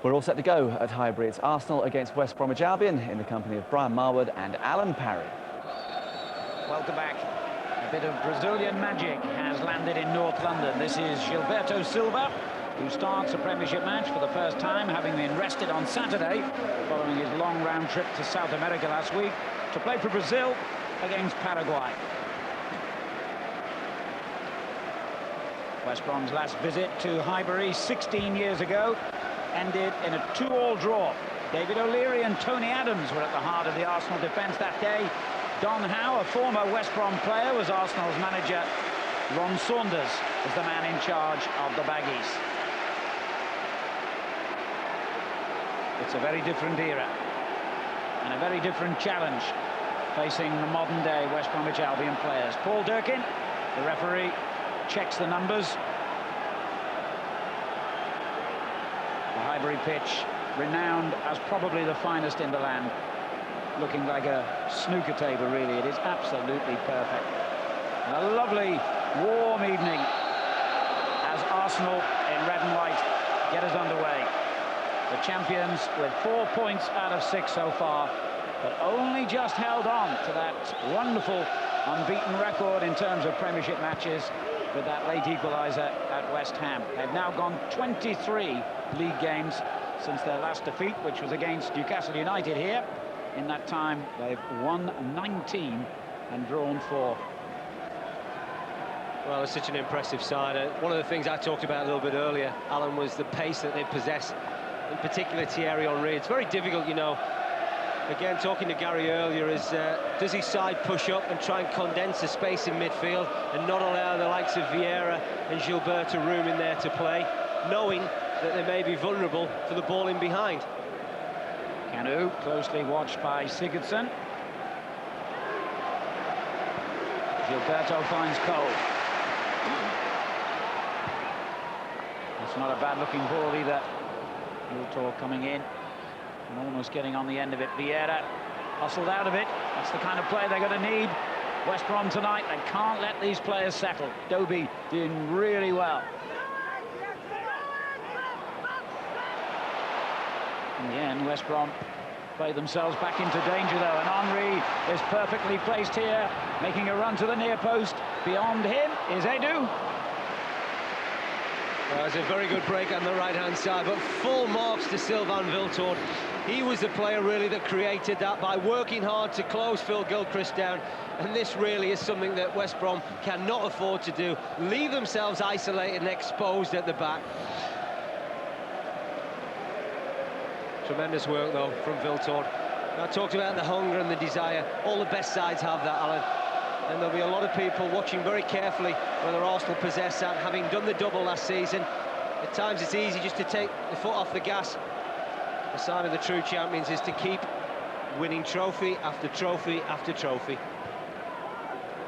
We're all set to go at Highbury. It's Arsenal against West Bromwich Albion in the company of Brian Marwood and Alan Parry. Welcome back. A bit of Brazilian magic has landed in North London. This is Gilberto Silva, who starts a Premiership match for the first time, having been rested on Saturday following his long round trip to South America last week to play for Brazil against Paraguay. West Brom's last visit to Highbury 16 years ago ended in a 2-2 draw. David O'Leary and Tony Adams were at the heart of the Arsenal defence that day. Don Howe, a former West Brom player, was Arsenal's manager. Ron Saunders was the man in charge of the Baggies. It's a very different era and a very different challenge facing the modern-day West Bromwich Albion players. Paul Durkin, the referee, checks the numbers. The Highbury pitch, renowned as probably the finest in the land, looking like a snooker table, really. It is absolutely perfect. And a lovely, warm evening as Arsenal in red and white get us underway. The champions with 4 points out of 6 so far, but only just held on to that wonderful unbeaten record in terms of Premiership matches with that late equaliser at West Ham. They've now gone 23 league games since their last defeat, which was against Newcastle United here. In that time, they've won 19 and drawn 4. Well, it's such an impressive side. One of the things I talked about a little bit earlier, Alan, was the pace that they possess, in particular Thierry Henry. It's very difficult, you know. Again, talking to Gary earlier, is does his side push up and try and condense the space in midfield and not allow the likes of Vieira and Gilberto room in there to play, knowing that they may be vulnerable for the ball in behind. Kanu, closely watched by Sigurdsson. Gilberto finds Cole. It's not a bad-looking ball either. Gilberto coming in and almost getting on the end of it. Vieira hustled out of it. That's the kind of play they're going to need. West Brom tonight, they can't let these players settle. Dobie doing really well. In the end, West Brom play themselves back into danger, though, and Henry is perfectly placed here, making a run to the near post. Beyond him is Edu. Well, it's a very good break on the right-hand side, but full marks to Sylvain Wiltord. He was the player, really, that created that by working hard to close Phil Gilchrist down, and this really is something that West Brom cannot afford to do. Leave themselves isolated and exposed at the back. Tremendous work, though, from Wiltord. I talked about the hunger and the desire. All the best sides have that, Alan. And there'll be a lot of people watching very carefully whether Arsenal possess that, having done the double last season. At times it's easy just to take the foot off the gas. The sign of the true champions is to keep winning trophy after trophy after trophy.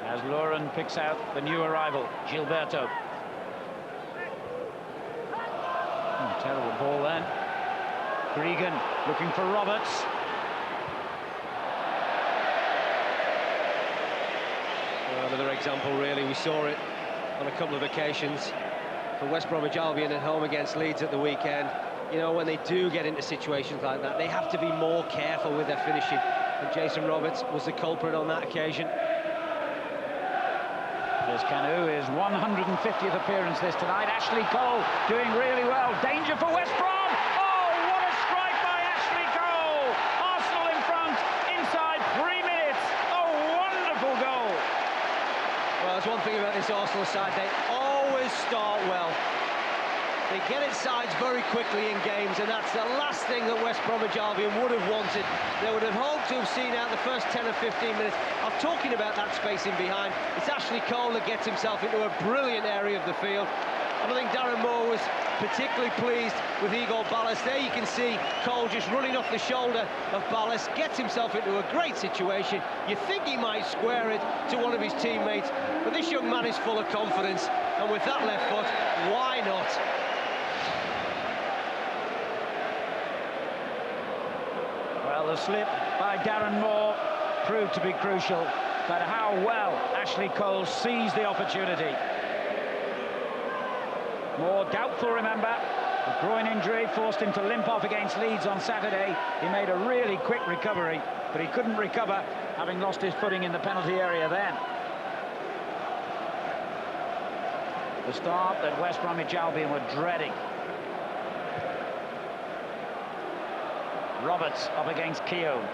As Lauren picks out the new arrival, Gilberto. Terrible ball then. Gregan looking for Roberts. Well, another example, really. We saw it on a couple of occasions for West Bromwich Albion at home against Leeds at the weekend. You know, when they do get into situations like that, they have to be more careful with their finishing. And Jason Roberts was the culprit on that occasion. There's Kanu, his 150th appearance this tonight. Ashley Cole doing really well. Danger for West Brom. There's one thing about this Arsenal side, they always start well. They get it sides very quickly in games, and that's the last thing that West Bromwich Albion would have wanted. They would have hoped to have seen out the first 10 or 15 minutes. I'm talking about that space in behind. It's Ashley Cole that gets himself into a brilliant area of the field. And I think Darren Moore was particularly pleased with Igor Ballas. There you can see Cole just running off the shoulder of Ballas, gets himself into a great situation. You think he might square it to one of his teammates, but this young man is full of confidence, and with that left foot, why not? Well, the slip by Darren Moore proved to be crucial, but how well Ashley Cole seized the opportunity. More doubtful, remember, A groin injury forced him to limp off against Leeds on Saturday. He made a really quick recovery, but he couldn't recover, having lost his footing in the penalty area then. The start that West Bromwich Albion were dreading. Roberts up against Keown.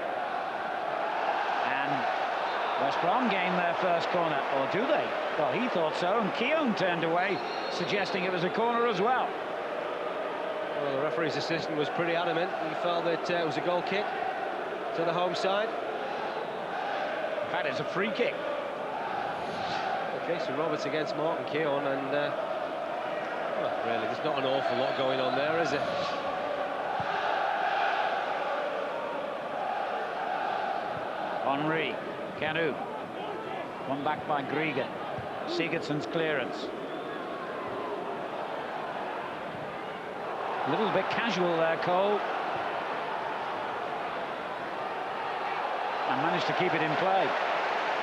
And West Brom gained their first corner, or do they? Well, he thought so, and Keown turned away, suggesting it was a corner as well. Well, the referee's assistant was pretty adamant. He felt that it was a goal kick to the home side. In fact, it's a free kick. Okay, so Roberts against Martin Keown, and well, really, there's not an awful lot going on there, is it? Henry, Canu, won back by Grieger. Sigurdsson's clearance. A little bit casual there, Cole. And managed to keep it in play.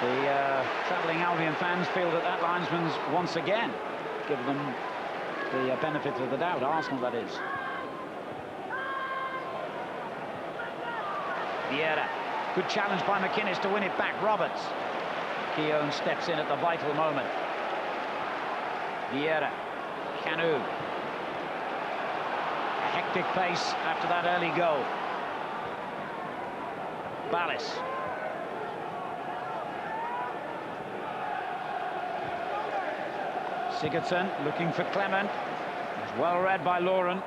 The travelling Albion fans feel that that linesman's once again given them the benefit of the doubt. Arsenal, that is. Vieira. Good challenge by McInnes to win it back. Roberts. Keown steps in at the vital moment. Vieira. Canu. A hectic pace after that early goal. Ballis. Sigurdsson looking for Clement. It's well read by Lauren.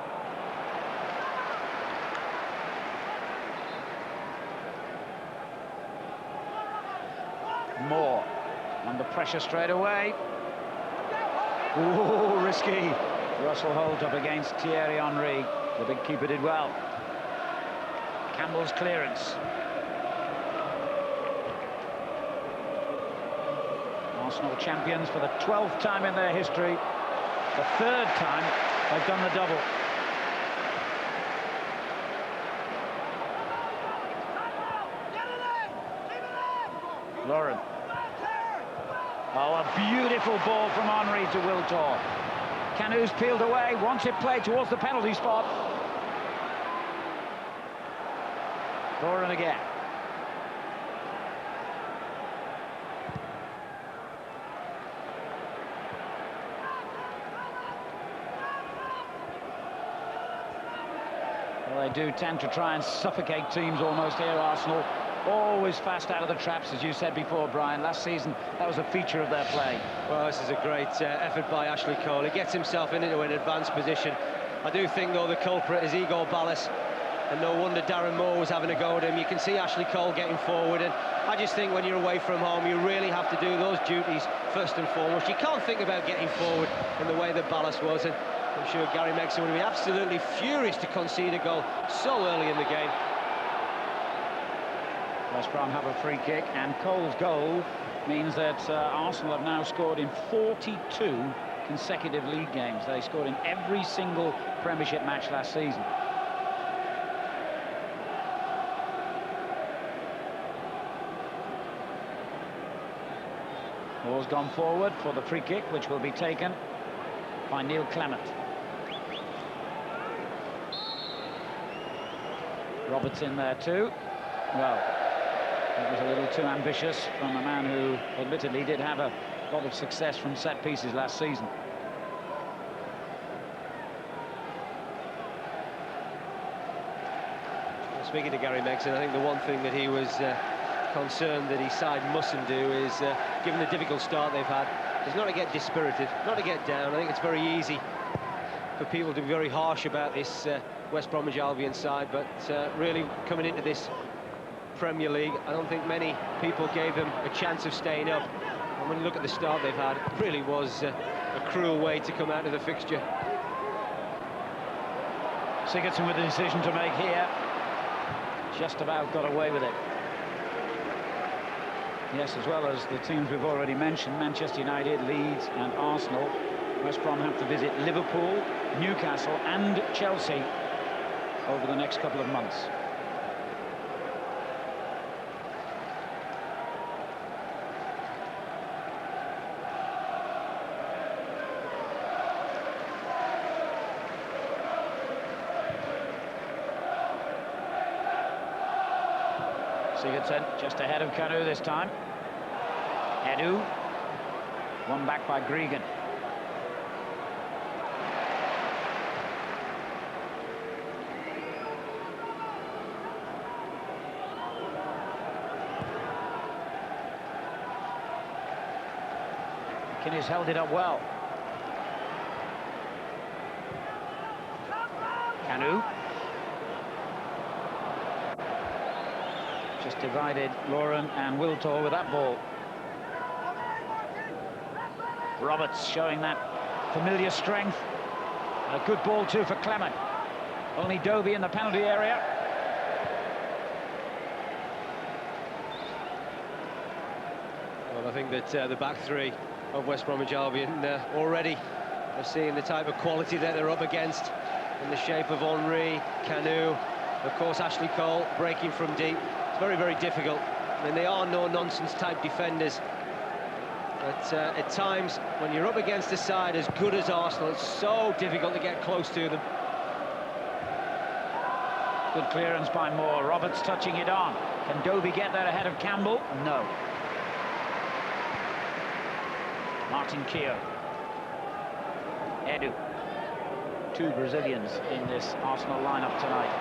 Moore under pressure straight away. Ooh, risky. Russell Holt up against Thierry Henry. The big keeper did well. Campbell's clearance. Arsenal champions for the 12th time in their history. The 3rd time they've done the double. Lauren. Oh, a beautiful ball from Henry to Wiltor. Canu's peeled away, wants it played towards the penalty spot. Lauren again. Well, they do tend to try and suffocate teams almost here, Arsenal. Always fast out of the traps, as you said before, Brian. Last season, that was a feature of their play. Well, this is a great effort by Ashley Cole. He gets himself into an advanced position. I do think, though, the culprit is Igor Ballis, and no wonder Darren Moore was having a go at him. You can see Ashley Cole getting forward, and I just think when you're away from home, you really have to do those duties first and foremost. You can't think about getting forward in the way that Ballis was, and I'm sure Gary Megson would be absolutely furious to concede a goal so early in the game. West Brom have a free kick, and Cole's goal means that Arsenal have now scored in 42 consecutive league games. They scored in every single Premiership match last season. Moore's gone forward for the free kick, which will be taken by Neil Clement. Roberts in there too. Well, that was a little too ambitious from a man who admittedly did have a lot of success from set pieces last season. Speaking to Gary Megson, I think the one thing that he was concerned that his side mustn't do is, given the difficult start they've had, is not to get dispirited, not to get down. I think it's very easy for people to be very harsh about this West Bromwich Albion side, but really coming into this Premier League, I don't think many people gave them a chance of staying up. And when you look at the start they've had, it really was a cruel way to come out of the fixture. Sigurdsson with a decision to make here. Just about got away with it. Yes, as well as the teams we've already mentioned, Manchester United, Leeds and Arsenal. West Brom have to visit Liverpool, Newcastle and Chelsea over the next couple of months. Sigurdsson just ahead of Kanu this time. Edu. One back by Gregan. McInnes held it up well. Kanu. Just divided Lauren and Wiltor with that ball. Roberts showing that familiar strength. A good ball too for Clement. Only Dobie in the penalty area. Well, I think that the back three of West Bromwich Albion already are seeing the type of quality that they're up against in the shape of Henry, Kanu, of course Ashley Cole breaking from deep. It's very, very difficult. I mean, they are no-nonsense type defenders. But at times, when you're up against a side as good as Arsenal, it's so difficult to get close to them. Good clearance by Moore. Roberts touching it on. Can Dobie get there ahead of Campbell? No. Martin Keogh. Edu. Two Brazilians in this Arsenal lineup tonight.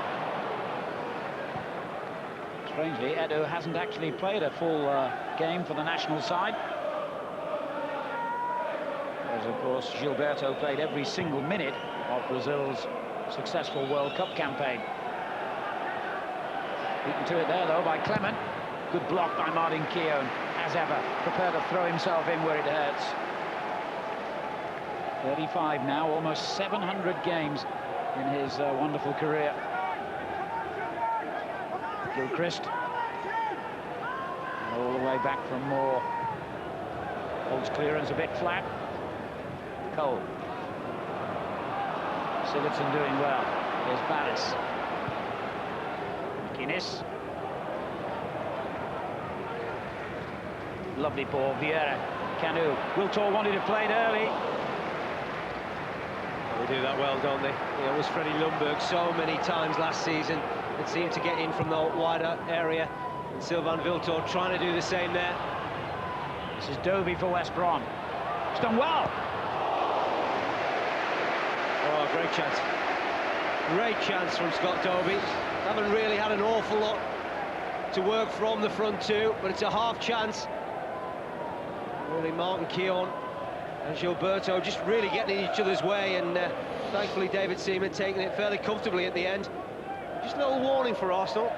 Strangely, Edu hasn't actually played a full game for the national side. Whereas, of course, Gilberto played every single minute of Brazil's successful World Cup campaign. Beaten to it there, though, by Clement. Good block by Martin Keogh, as ever, prepared to throw himself in where it hurts. 35 now, almost 700 games in his wonderful career. Gilchrist. And all the way back from Moore. Holds clearance a bit flat. Cole. Sigurdsson doing well. Here's Ballas. McInnes. Lovely ball, Vieira. Kanu. Wiltor wanted to play it early. They do that well, don't they? It was Freddie Lundberg so many times last season that seemed to get in from the wider area. And Sylvain Wiltor trying to do the same there. This is Dobie for West Brom. It's done well. Oh, great chance. Great chance from Scott Dobie. Haven't really had an awful lot to work from the front two, but it's a half chance. Really, Martin Keown and Gilberto just really getting in each other's way, and thankfully David Seaman taking it fairly comfortably at the end. Just a little warning for Arsenal.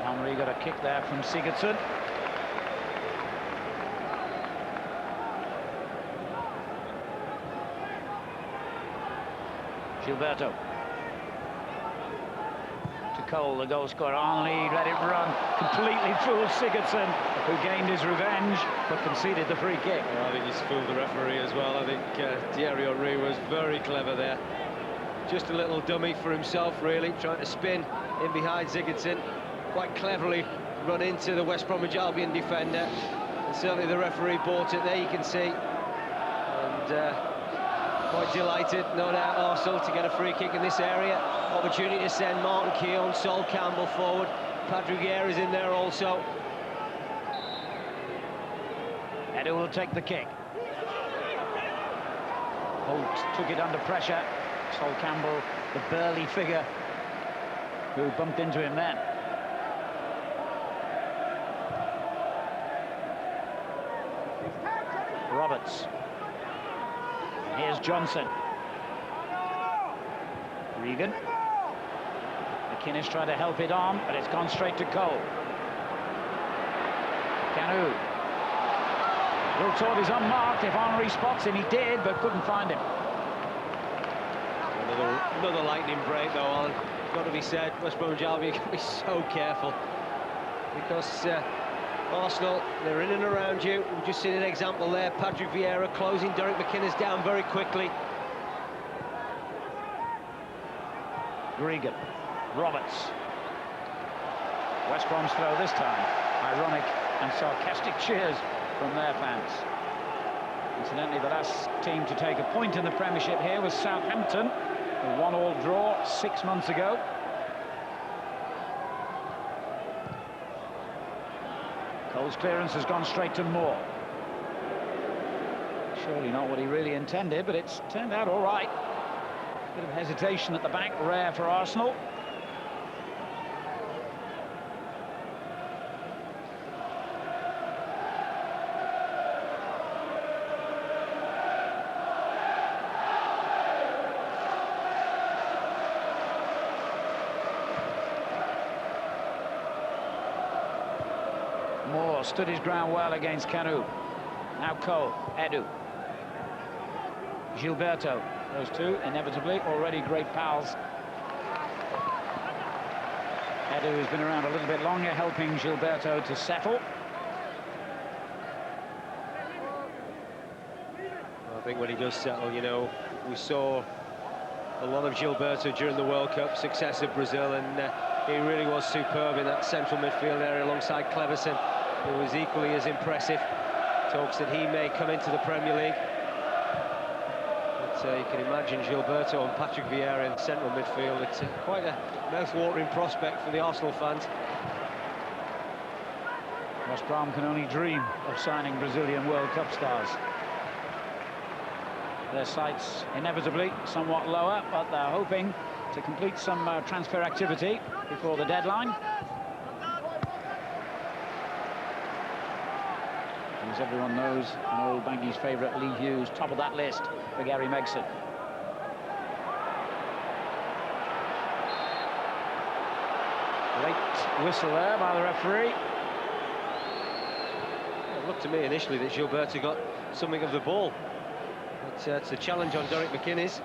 Henry got a kick there from Sigurdsson. Gilberto. To Cole, the goal scorer. Henry let it run. Completely fooled Sigurdsson, who gained his revenge, but conceded the free kick. Well, I think he's fooled the referee as well. I think Thierry Henry was very clever there. Just a little dummy for himself, really, trying to spin in behind Sigurdsson. Quite cleverly run into the West Bromwich Albion defender. And certainly the referee bought it there, you can see. And quite delighted, no doubt, Arsenal to get a free kick in this area. Opportunity to send Martin Keown, Sol Campbell forward. Patrick Vieira is in there also. Edu will take the kick. Holt took it under pressure. Sol Campbell, the burly figure who bumped into him then. Roberts. Here's Johnson. Regan. McInnes tried to help it on, but it's gone straight to Cole. Kanu. Wiltor is unmarked. If Henry spots him, he did, but couldn't find him. Another lightning break, though, Alan. Got to be said, West Bromwich Albion can be so careful, because Arsenal, they're in and around you. We've just seen an example there. Patrick Vieira closing Derek McInnes down very quickly. Gregan. Roberts. West Brom's throw this time. Ironic and sarcastic cheers from their fans. Incidentally, the last team to take a point in the Premiership here was Southampton, a 1-1 draw 6 months ago. Cole's clearance has gone straight to Moore. Surely not what he really intended, but it's turned out all right. Bit of hesitation at the back, rare for Arsenal. Moore stood his ground well against Canu. Now Cole, Edu, Gilberto. Those two, inevitably, already great pals. Edu has been around a little bit longer, helping Gilberto to settle. I think when he does settle, you know, we saw a lot of Gilberto during the World Cup success of Brazil, and he really was superb in that central midfield area alongside Cleverson, who was equally as impressive. Talks that he may come into the Premier League. But you can imagine Gilberto and Patrick Vieira in the central midfield. It's quite a mouth-watering prospect for the Arsenal fans. West Brom can only dream of signing Brazilian World Cup stars. Their sights inevitably somewhat lower, but they're hoping to complete some transfer activity before the deadline. As everyone knows, an old Bankie's favourite, Lee Hughes, top of that list for Gary Megson. Late whistle there by the referee. It looked to me initially that Gilberto got something of the ball. It's a challenge on Derek McInnes.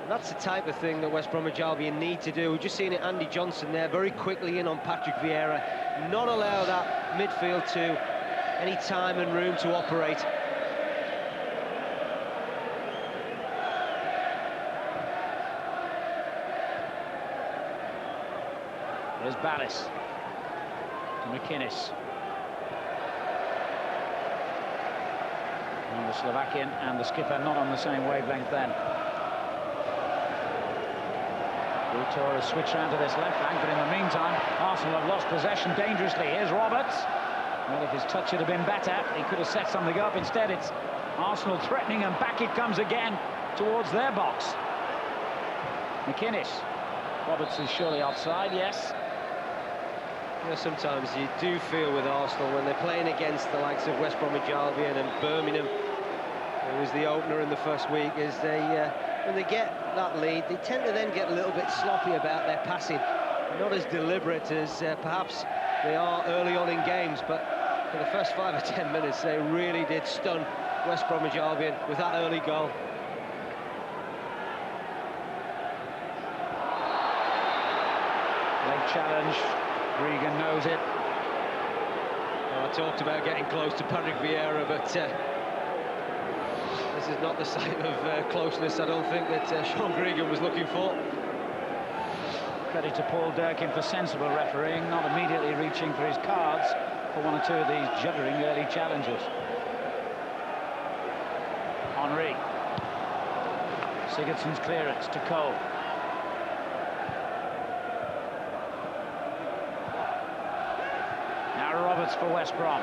And that's the type of thing that West Bromwich Albion need to do. We've just seen it, Andy Johnson there, very quickly in on Patrick Vieira. Not allow that midfield to any time and room to operate. There's Ballis to McInnes. And the Slovakian and the skipper not on the same wavelength then. Vitor has switched round to this left flank, but in the meantime, Arsenal have lost possession dangerously. Here's Roberts. Well, if his touch had been better, he could have set something up. Instead, it's Arsenal threatening, and back it comes again towards their box. McInnes. Roberts is surely offside, yes. You know, sometimes you do feel with Arsenal when they're playing against the likes of West Bromwich Albion and Birmingham, who was the opener in the first week, is when they get that lead, they tend to then get a little bit sloppy about their passing. Not as deliberate as perhaps they are early on in games, but for the first 5 or 10 minutes, they really did stun West Bromwich Albion with that early goal. Leg challenge. Regan knows it. Well, I talked about getting close to Patrick Vieira, but this is not the site of closeness, I don't think, that Sean Gregan was looking for. Credit to Paul Durkin for sensible refereeing, not immediately reaching for his cards for one or two of these juddering early challenges. Henry. Sigurdsson's clearance to Cole. Now Roberts for West Brom.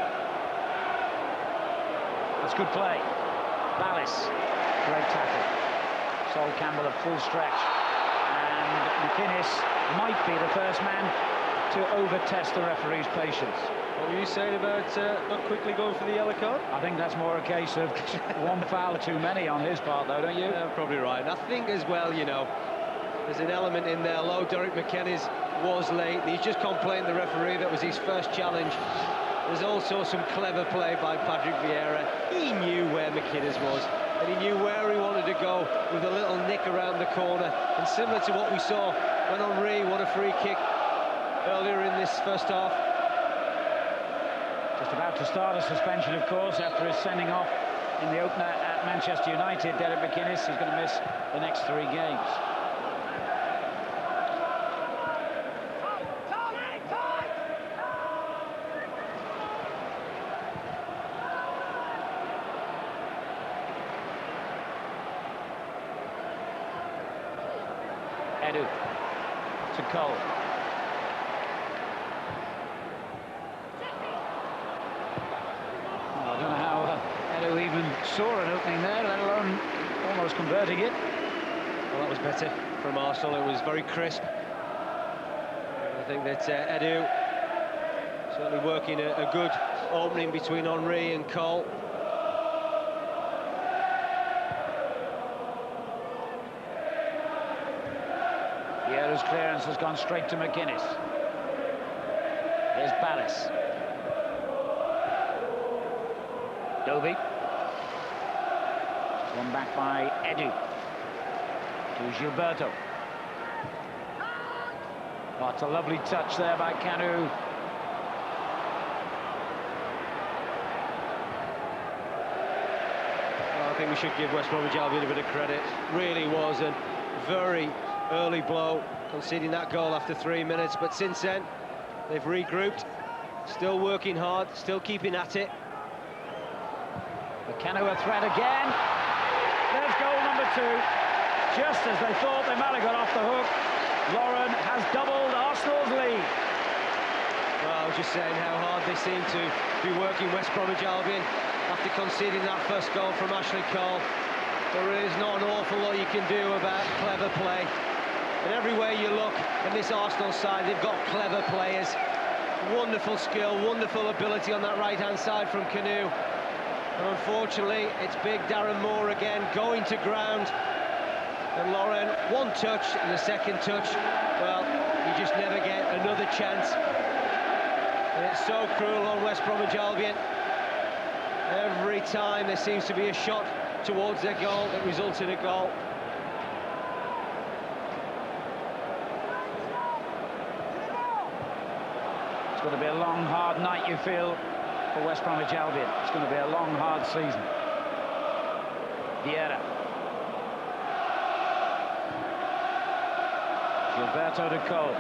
That's good play. Ballis, great tackle. Sol Campbell at full stretch. And McInnes might be the first man to over-test the referee's patience. What were you saying about not quickly going for the yellow card? I think that's more a case of one foul too many on his part, though, don't you? Yeah, probably right. And I think as well, you know, there's an element in there. Although Derek McInnes was late, and he's just complained the referee that was his first challenge. There's also some clever play by Patrick Vieira. He knew where McInnes was, and he knew where he wanted to go with a little nick around the corner. And similar to what we saw when Henry won a free kick earlier in this first half. Just about to start a suspension, of course, after his sending off in the opener at Manchester United. Derek McInnes is going to miss the next 3 games. Edu to Cole. Well, I don't know how Edu even saw an opening there, let alone almost converting it. Well, that was better from Arsenal. It was very crisp. I think that Edu certainly working a good opening between Henry and Cole. Vieira's clearance has gone straight to McGuinness. Here's Ballas. Dovey. Won back by Edu. To Gilberto. Oh, it's a lovely touch there by Kanu. Well, I think we should give West Bromwich Albion a bit of credit. Really was a very early blow, conceding that goal after 3 minutes, but since then they've regrouped, still working hard, still keeping at it. Kanu a threat again. There's goal number 2. Just as they thought they might have got off the hook, Lauren has doubled Arsenal's lead. Well, I was just saying how hard they seem to be working West Bromwich Albion after conceding that first goal from Ashley Cole. There is not an awful lot you can do about clever play. And everywhere you look in this Arsenal side, they've got clever players. Wonderful skill, wonderful ability on that right-hand side from Kanu. And unfortunately, it's big Darren Moore again, going to ground. And Lauren, one touch, and the second touch, well, you just never get another chance. And it's so cruel on West Bromwich Albion. Every time there seems to be a shot towards their goal that results in a goal. It's going to be a long, hard night, you feel, for West Bromwich Albion. It's going to be a long, hard season. Vieira. Gilberto de Cole.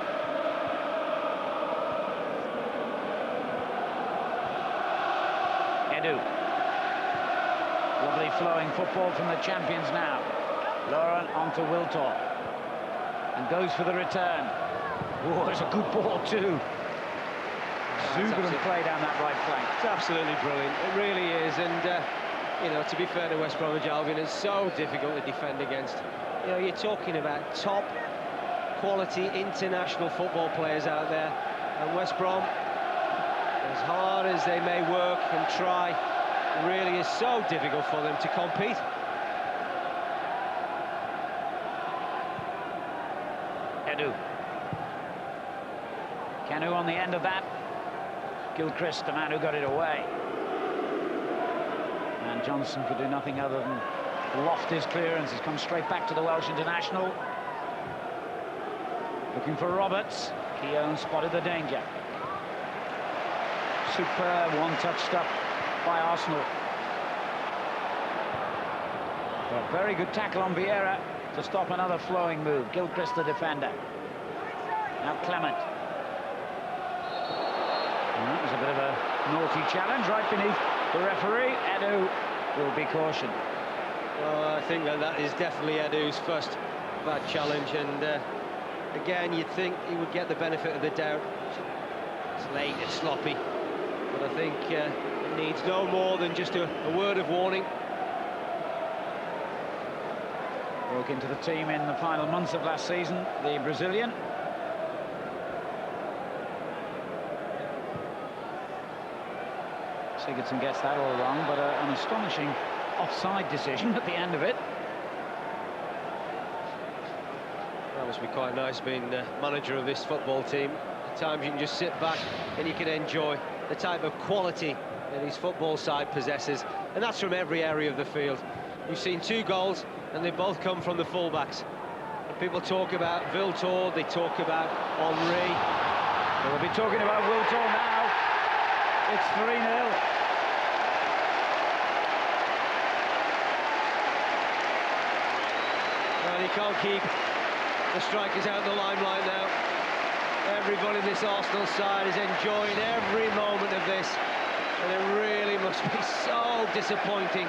Edu. Lovely flowing football from the champions now. Lauren onto Wiltor. And goes for the return. Oh, it's a good ball too. Sugden play down that right flank. It's absolutely brilliant, it really is. And you know, to be fair to West Bromwich Albion, it's so difficult to defend against. You know, you're talking about top quality international football players out there, and West Brom, as hard as they may work and try, it really is so difficult for them to compete. Edu. Kanu on the end of that. Gilchrist, the man who got it away. And Johnson could do nothing other than loft his clearance. He's come straight back to the Welsh international. Looking for Roberts. Keown spotted the danger. Superb one-touch stuff by Arsenal. A very good tackle on Vieira to stop another flowing move. Gilchrist, the defender. Now Clement. And that was a bit of a naughty challenge right beneath the referee. Edu will be cautioned. Well, I think that is definitely Edu's first bad challenge, and again, you'd think he would get the benefit of the doubt. It's late, it's sloppy, but I think it needs no more than just a word of warning. Broke into the team in the final months of last season, the Brazilian. Sigurdsson gets that all wrong, but an astonishing offside decision at the end of it. That must be quite nice being the manager of this football team. At times you can just sit back and you can enjoy the type of quality that his football side possesses, and that's from every area of the field. You've seen 2 goals, and they both come from the fullbacks. And people talk about Wiltor, they talk about Henry. We'll be talking about Wiltor now. It's 3-0. Well, you can't keep the strikers out of the limelight now. Everybody in this Arsenal side is enjoying every moment of this, and it really must be so disappointing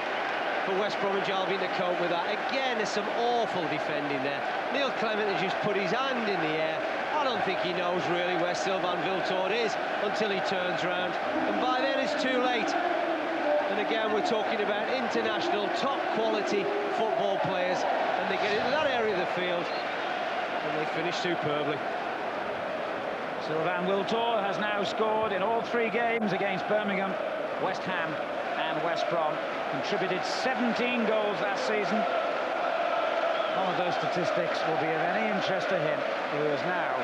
for West Bromwich Albion to cope with that. Again, there's some awful defending there. Neil Clement has just put his hand in the air. I don't think he knows really where Sylvain Wiltord is until he turns round, and by then it's too late. And again, we're talking about international, top-quality football players, and they get into that area of the field, and they finish superbly. Sylvain Wiltord has now scored in all 3 games against Birmingham, West Ham and West Brom. Contributed 17 goals last season. None of those statistics will be of any interest to him, who has now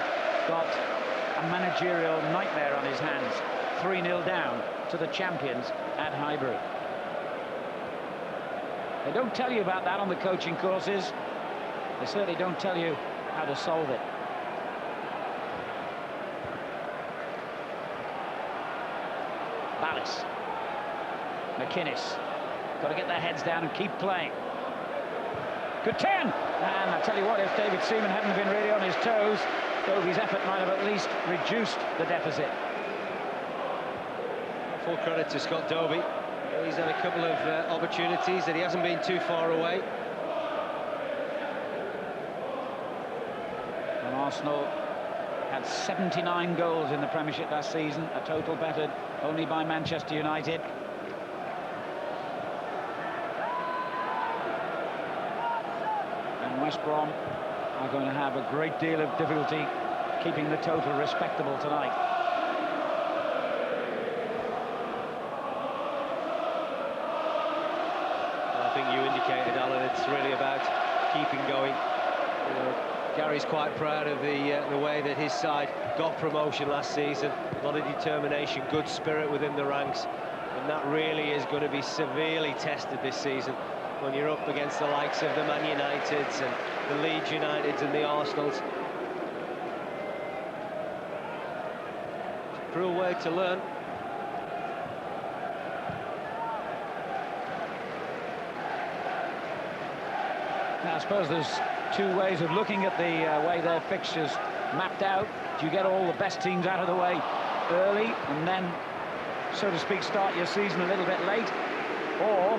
got a managerial nightmare on his hands. 3-0 down to the champions at Highbury. They don't tell you about that on the coaching courses. They certainly don't tell you how to solve it. Ballis. McInnes. Got to get their heads down and keep playing. Good 10! And I tell you what, if David Seaman hadn't been really on his toes, Dobie's effort might have at least reduced the deficit. Full credit to Scott Dobie. He's had a couple of opportunities that he hasn't been too far away. And Arsenal had 79 goals in the Premiership last season, a total bettered only by Manchester United. And West Brom are going to have a great deal of difficulty keeping the total respectable tonight. I think you indicated, Alan, it's really about keeping going. You know, Gary's quite proud of the way that his side got promotion last season. A lot of determination, good spirit within the ranks, and that really is going to be severely tested this season when you're up against the likes of the Man Uniteds and the Leeds Uniteds and the Arsenals. It's a cruel way to learn. Now, I suppose there's 2 ways of looking at the way their fixtures mapped out. Do you get all the best teams out of the way early and then, so to speak, start your season a little bit late? Or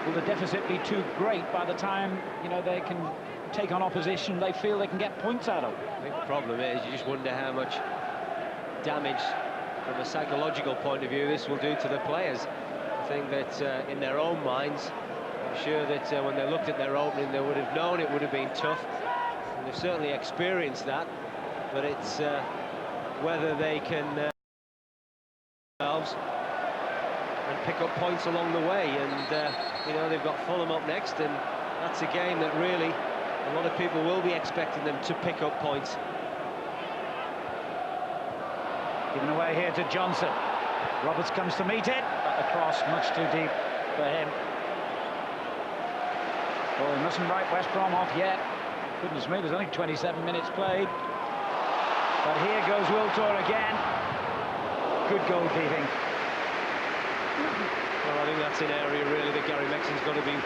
will the deficit be too great by the time, you know, they can take on opposition they feel they can get points out of? I think the problem is you just wonder how much damage from a psychological point of view this will do to the players. I think that in their own minds, I'm sure that when they looked at their opening, they would have known it would have been tough, and they've certainly experienced that, but it's whether they can themselves and pick up points along the way. And you know, they've got Fulham up next, and that's a game that really a lot of people will be expecting them to pick up points. Given away here to Johnson. Roberts comes to meet it, but the cross much too deep for him. Well, he mustn't write West Brom off yet. Goodness me, there's only 27 minutes played. But here goes Wiltord again. Good goalkeeping. Well, I think that's an area really that Gary Mexon's got to be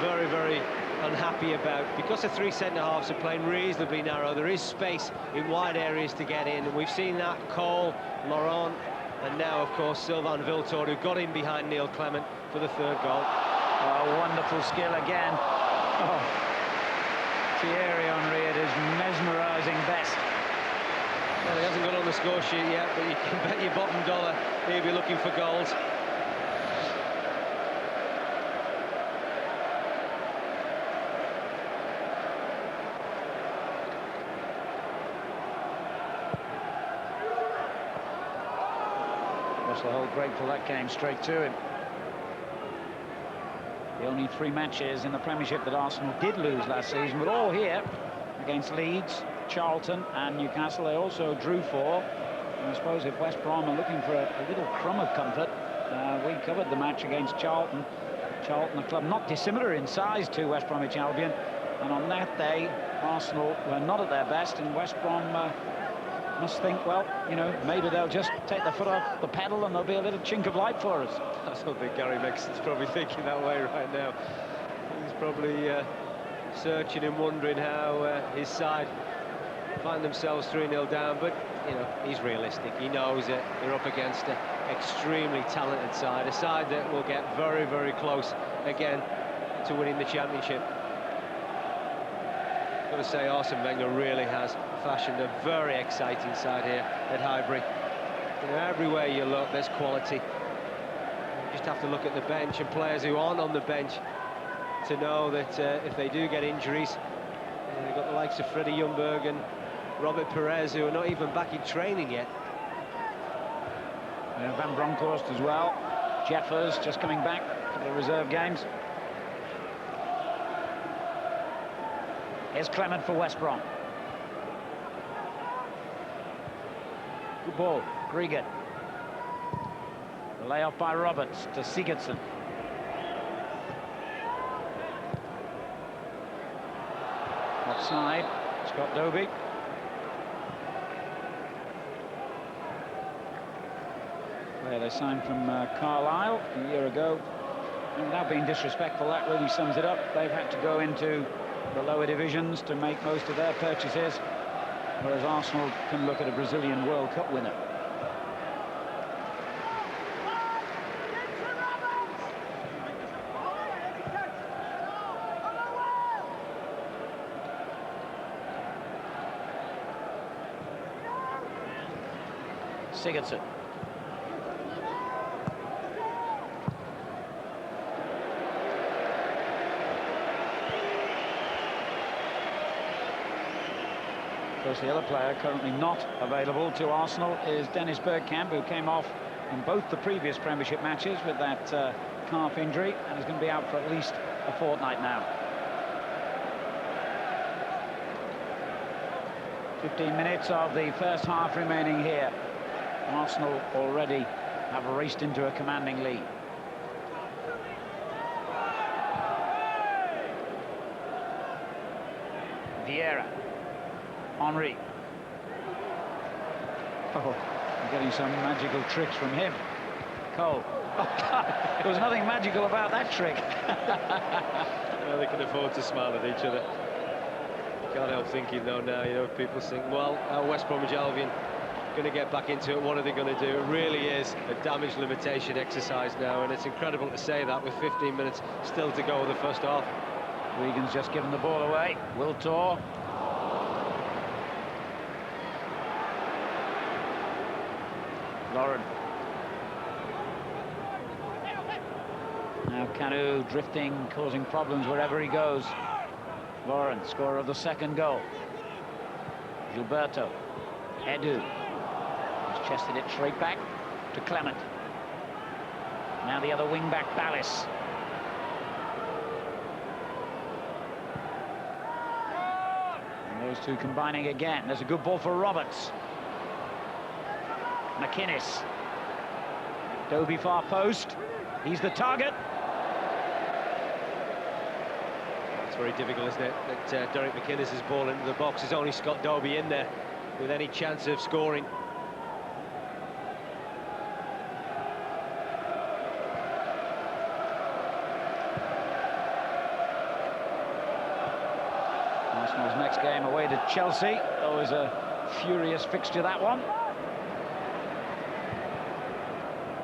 very, very unhappy about. Because the 3 centre-halves are playing reasonably narrow, there is space in wide areas to get in, and we've seen that. Cole, Laurent, and now, of course, Sylvain Wiltord, who got in behind Neil Clement for the 3rd goal. Oh, wonderful skill again. Oh, Thierry Henry at his mesmerising best. Well, he hasn't got on the score sheet yet, but you can bet your bottom dollar he'll be looking for goals. Russell Holt grateful that came straight to him. The only 3 matches in the Premiership that Arsenal did lose last season were all here against Leeds, Charlton and Newcastle. They also drew 4. And I suppose if West Brom are looking for a little crumb of comfort, we covered the match against Charlton. Charlton, a club not dissimilar in size to West Bromwich Albion. And on that day, Arsenal were not at their best, and West Brom must think, well, you know, maybe they'll just take their foot off the pedal and there'll be a little chink of light for us. I don't think Gary Mexon's probably thinking that way right now. He's probably searching and wondering how his side find themselves 3-0 down, but you know, he's realistic. He knows that they're up against an extremely talented side, a side that will get very, very close again to winning the championship. Got to say, Arsene Wenger really has fashioned a very exciting side here at Highbury. You know, everywhere you look, there's quality. You just have to look at the bench and players who aren't on the bench to know that if they do get injuries, they've got the likes of Freddie Ljungberg and Robert Perez, who are not even back in training yet. Van Bronckhorst as well. Jeffers just coming back for the reserve games. Here's Clement for West Brom. Good ball, Gregan. The layoff by Roberts to Sigurdsson. Offside, Scott Dobie. Player they signed from Carlisle a year ago. And without being disrespectful, that really sums it up. They've had to go into the lower divisions to make most of their purchases, whereas Arsenal can look at a Brazilian World Cup winner. Sigurdsson. Of course, the other player currently not available to Arsenal is Dennis Bergkamp, who came off in both the previous Premiership matches with that calf injury and is going to be out for at least a fortnight now. 15 minutes of the first half remaining here. Arsenal already have raced into a commanding lead. Vieira. Henry. Oh, I'm getting some magical tricks from him. Cole. Oh, God. There was nothing magical about that trick. Well, they can afford to smile at each other. Can't help thinking though now, you know, people think, well, West Bromwich Albion going to get back into it. What are they going to do? It really is a damage limitation exercise now, and it's incredible to say that with 15 minutes still to go in the first half. Regan's just given the ball away. Wiltor. Lauren. Now Kanu drifting, causing problems wherever he goes. Lauren, scorer of the second goal. Gilberto. Edu. He's chested it straight back to Clement. Now the other wing-back, Ballis. And those two combining again. There's a good ball for Roberts. McInnes. Dobie far post. He's the target. It's very difficult, isn't it, that Derek McInnes' ball into the box. There's only Scott Dobie in there with any chance of scoring. Arsenal's next game away to Chelsea. Always a furious fixture, that one.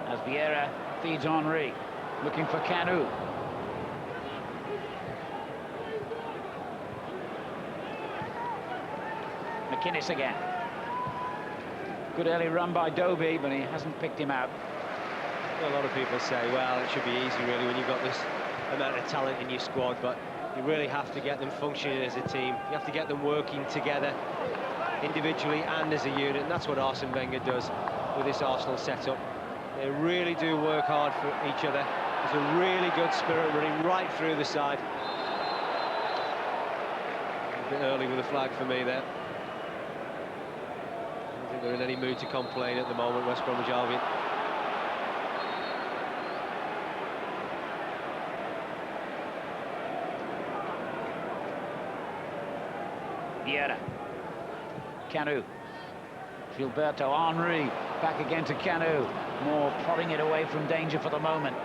As Vieira feeds Henry, looking for Kanu. McInnes again. Good early run by Dobie, but he hasn't picked him out. A lot of people say, well, it should be easy really when you've got this amount of talent in your squad, but you really have to get them functioning as a team. You have to get them working together individually and as a unit, and that's what Arsene Wenger does with this Arsenal setup. They really do work hard for each other. There's a really good spirit running right through the side. A bit early with the flag for me there. I don't think they're in any mood to complain at the moment, West Bromwich Albion. Vieira. Kanu. Gilberto. Henry. Back again to Kanu. More prodding it away from danger for the moment.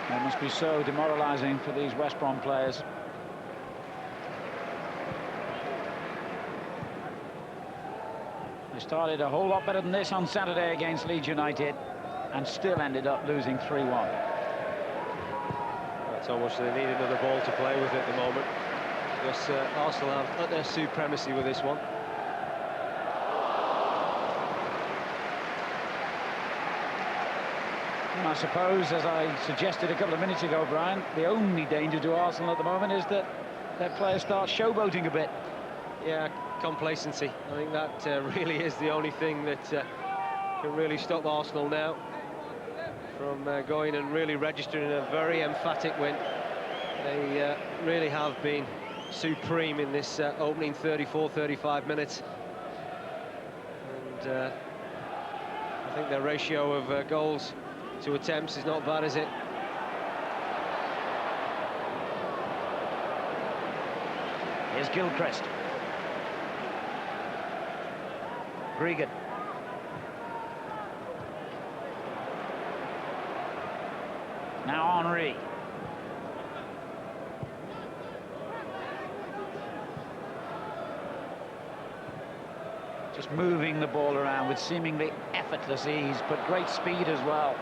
And That must be so demoralising for these West Brom players. They started a whole lot better than this on Saturday against Leeds United and still ended up losing 3-1. That's how much they need another ball to play with at the moment, because Arsenal have utter supremacy with this one. And I suppose, as I suggested a couple of minutes ago, Brian, the only danger to Arsenal at the moment is that their players start showboating a bit. Yeah, complacency. I think that really is the only thing that can really stop Arsenal now from going and really registering a very emphatic win. They really have been supreme in this opening 34-35 minutes. And I think their ratio of goals to attempts is not bad, is it? Here's Gilchrist. Gregan. Now Henry. Just moving the ball around with seemingly effortless ease, but great speed as well.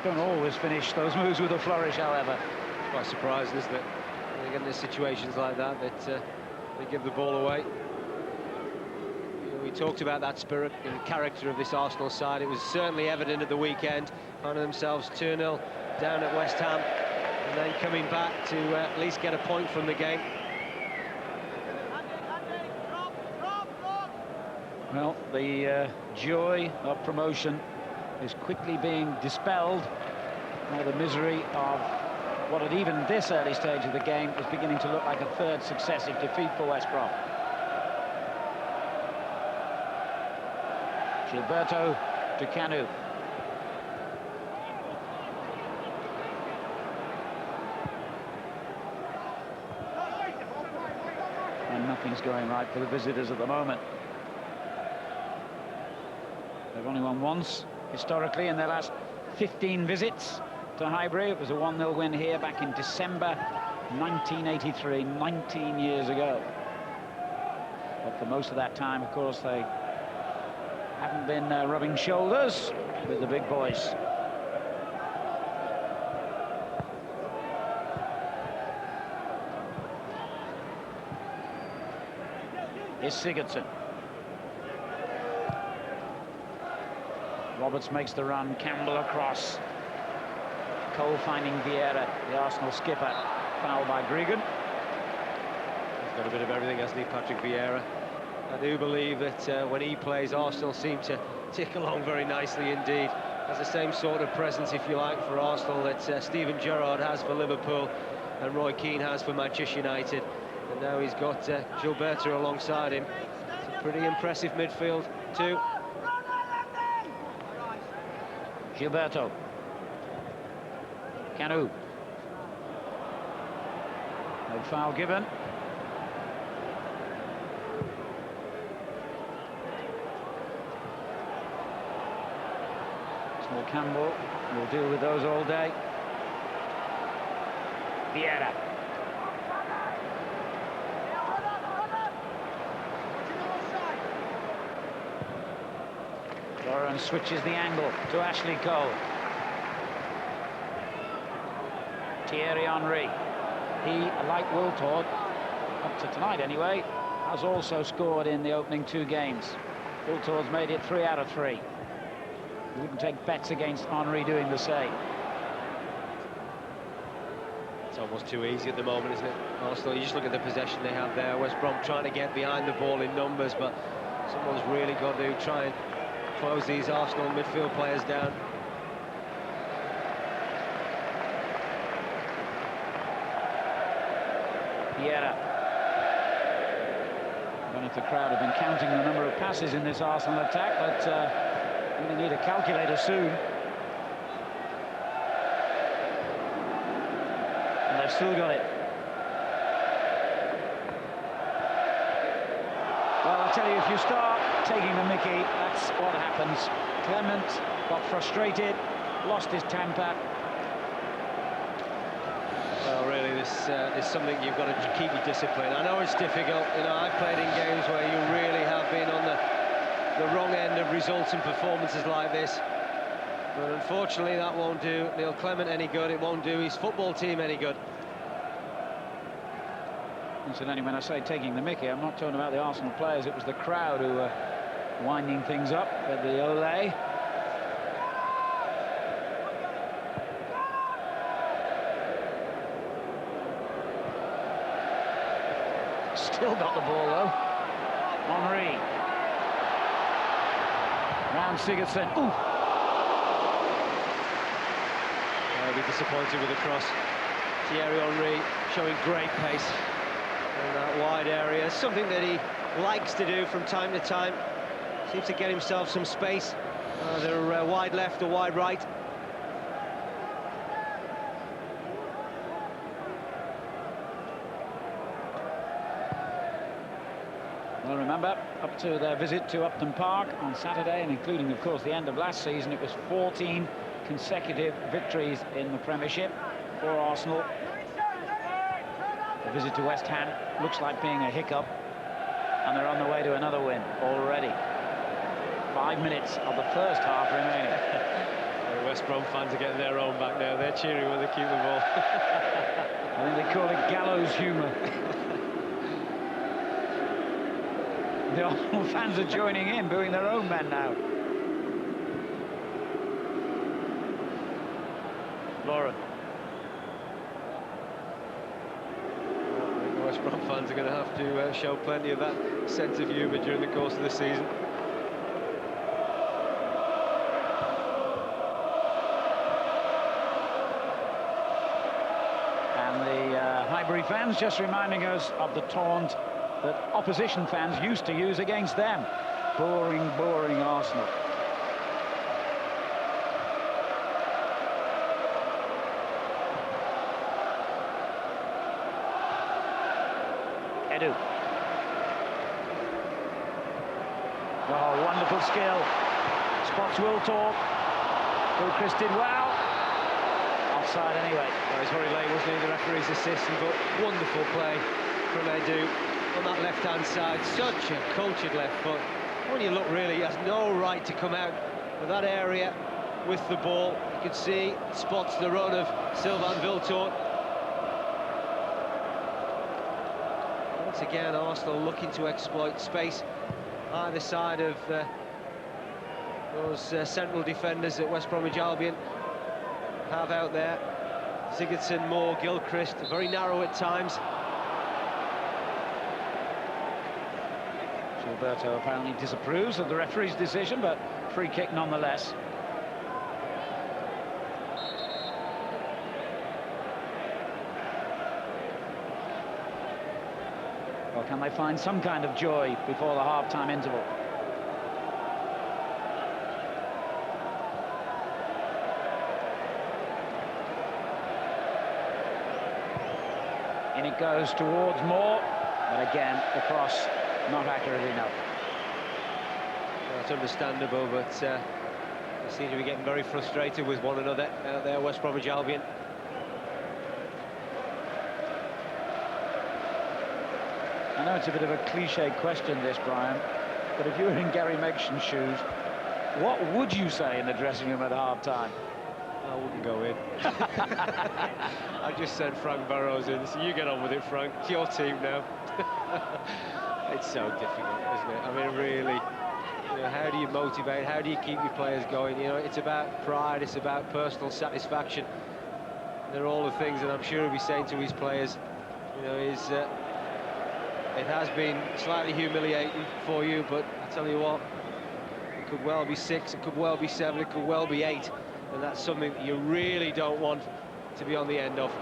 Don't always finish those moves with a flourish, however. It's quite surprising, isn't it? When they get into situations like that, they give the ball away. We talked about that spirit and character of this Arsenal side. It was certainly evident at the weekend, finding themselves 2-0 down at West Ham, and then coming back to at least get a point from the game. Well, the joy of promotion is quickly being dispelled by the misery of what at even this early stage of the game was beginning to look like a third successive defeat for West Brom. Gilberto to Kanu. And nothing's going right for the visitors at the moment. They've only won once historically in their last 15 visits to Highbury. It was a 1-0 win here back in December 1983, 19 years ago. But for most of that time, of course, they haven't been rubbing shoulders with the big boys. Here's Sigurdsson. Roberts makes the run, Campbell across. Cole finding Vieira, the Arsenal skipper. Foul by Gregan. He's got a bit of everything, hasn't he, Patrick Vieira? I do believe that when he plays, Arsenal seem to tick along very nicely indeed. Has the same sort of presence, if you like, for Arsenal that Steven Gerrard has for Liverpool and Roy Keane has for Manchester United. And now he's got Gilberto alongside him. It's a pretty impressive midfield too. Gilberto. Kanu. No foul given. Small Campbell will deal with those all day. Vieira. Lauren switches the angle to Ashley Cole. Thierry Henry. He, like Wiltord, up to tonight anyway, has also scored in the opening 2 games. Wiltord's made it 3 out of 3. You wouldn't take bets against Henry doing the same. It's almost too easy at the moment, isn't it? Arsenal, you just look at the possession they have there. West Brom trying to get behind the ball in numbers, but someone's really got to try and close these Arsenal midfield players down. Vieira. I don't know if the crowd have been counting the number of passes in this Arsenal attack, but I'm going to need a calculator soon. And they've still got it. Well, tell you, if you start taking the mickey, that's what happens. Clement got frustrated, lost his temper. Well, really, this is something you've got to keep your discipline. I know it's difficult. You know, I've played in games where you really have been on the wrong end of results and performances like this. But unfortunately, that won't do Neil Clement any good. It won't do his football team any good. Incidentally, when I say taking the mickey, I'm not talking about the Arsenal players. It was the crowd who were winding things up at the Ole. Still got the ball, though. Henry. Round Sigurdsson. Ooh! I'll be disappointed with the cross. Thierry Henry showing great pace in that wide area. Something that he likes to do from time to time. Seems to get himself some space. Either wide left or wide right. Well, remember, up to their visit to Upton Park on Saturday, and including, of course, the end of last season, it was 14 consecutive victories in the Premiership for Arsenal. The visit to West Ham looks like being a hiccup, and they're on the way to another win already. 5 minutes of the first half remaining. The West Brom fans are getting their own back now. They're cheering when they keep the ball. I think they call it gallows humour. The Arsenal fans are joining in, booing their own men now. Lauren. The West Brom fans are going to have to show plenty of that sense of humour during the course of the season. And the Highbury fans just reminding us of the taunt that opposition fans used to use against them. Boring, boring Arsenal. Edu. Oh, wonderful skill. Spots will talk. Gilchrist did well. Offside anyway. Well, it's very late, wasn't he? The referee's assistant, but wonderful play from Edu on that left-hand side. Such a cultured left foot. When you look, really, he has no right to come out of that area with the ball. You can see spots the run of Sylvain Wiltord. Once again, Arsenal looking to exploit space either side of those central defenders that West Bromwich Albion have out there. Sigurdsson, Moore, Gilchrist, very narrow at times. Gilberto apparently disapproves of the referee's decision, but free kick nonetheless. Well, can they find some kind of joy before the half-time interval? In it goes towards Moore, but again, the cross not accurate enough. Well, it's understandable, but they seem to be getting very frustrated with one another out there, West Bromwich Albion. I know it's a bit of a cliche question, this, Brian, but if you were in Gary Megson's shoes, what would you say in the dressing room at half-time? I wouldn't go in. I just sent Frank Burrows in, so you get on with it, Frank. It's your team now. It's so difficult, isn't it? I mean, really, you know, how do you motivate? How do you keep your players going? You know, it's about pride, it's about personal satisfaction. They're all the things that I'm sure he'll be saying to his players. You know, it has been slightly humiliating for you, but I tell you what, it could well be 6, it could well be 7, it could well be 8, and that's something that you really don't want to be on the end of.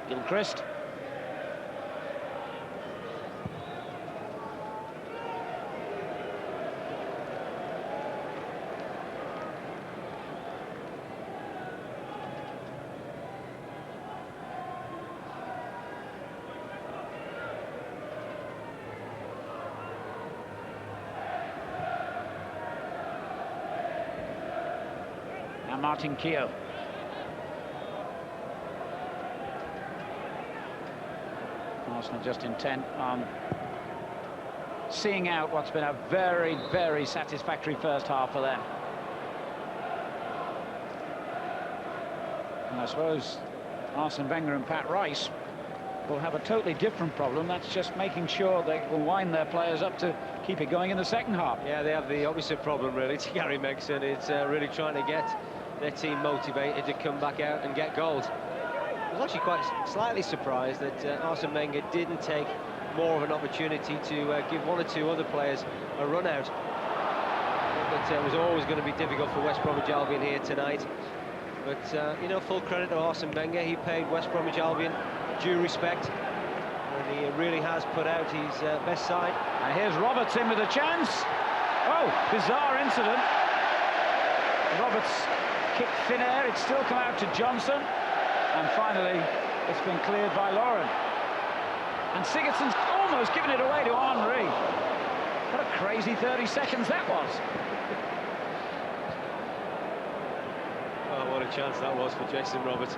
Gilchrist. Now Martin Keogh. Arsenal just intent on seeing out what's been a very, very satisfactory first half for them. And I suppose Arsene Wenger and Pat Rice will have a totally different problem. That's just making sure they will wind their players up to keep it going in the second half. Yeah, they have the opposite problem, really, to Gary Megson. It's really trying to get their team motivated to come back out and get goals. I was actually quite slightly surprised that Arsene Wenger didn't take more of an opportunity to give one or two other players a run out. But it was always going to be difficult for West Bromwich Albion here tonight. But, you know, full credit to Arsene Wenger. He paid West Bromwich Albion due respect, and he really has put out his best side. And here's Roberts in with a chance. Oh, bizarre incident. Roberts kicked thin air. It's still come out to Johnson. And finally, it's been cleared by Lauren. And Sigurdsson's almost given it away to Henry. What a crazy 30 seconds that was. Oh, what a chance that was for Jason Roberts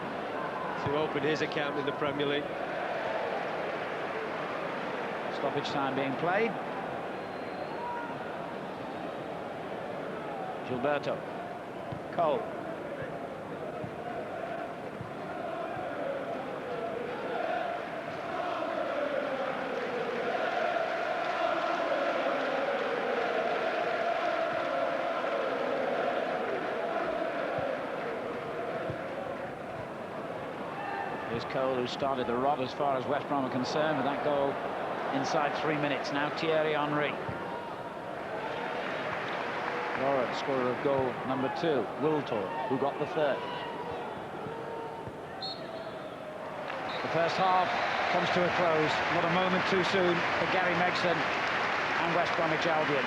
to open his account in the Premier League. Stoppage time being played. Gilberto. Cole. Here's Cole, who started the rod as far as West Brom are concerned with that goal inside 3 minutes. Now Thierry Henry. Lawrence, scorer of goal number 2. Wiltor, who got the third. The first half comes to a close. Not a moment too soon for Gary Megson and West Bromwich Albion.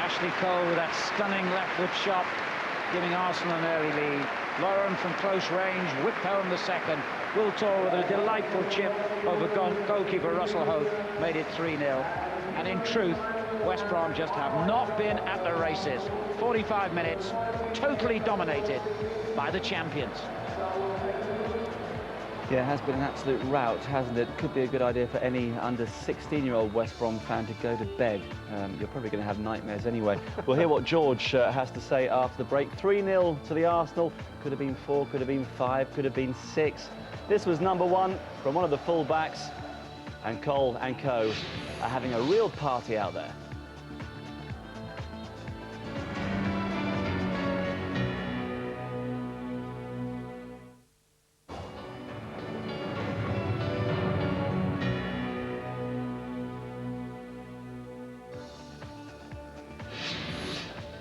Ashley Cole with that stunning left foot shot, giving Arsenal an early lead. Lauren from close range whipped home the second. Wiltor with a delightful chip over goalkeeper Russell Hope made it 3-0. And in truth, West Brom just have not been at the races. 45 minutes, totally dominated by the champions. Yeah, it has been an absolute rout, hasn't it? Could be a good idea for any under 16-year-old West Brom fan to go to bed. You're probably going to have nightmares anyway. We'll hear what George has to say after the break. 3-0 to the Arsenal. Could have been 4, could have been 5, could have been 6. This was number 1 from one of the full-backs. And Cole and co are having a real party out there.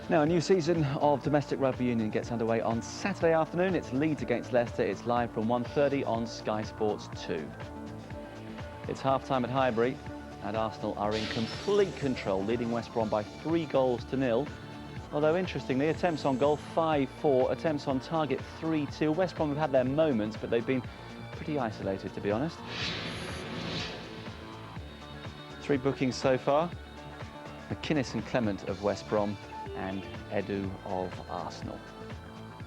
Now, a new season of domestic rugby union gets underway on Saturday afternoon. It's Leeds against Leicester. It's live from 1:30 on Sky Sports 2. It's half-time at Highbury, and Arsenal are in complete control, leading West Brom by 3-0. Although, interestingly, attempts on goal 5-4, attempts on target 3-2. West Brom have had their moments, but they've been pretty isolated, to be honest. 3 bookings so far. McInnes and Clement of West Brom, and Edu of Arsenal.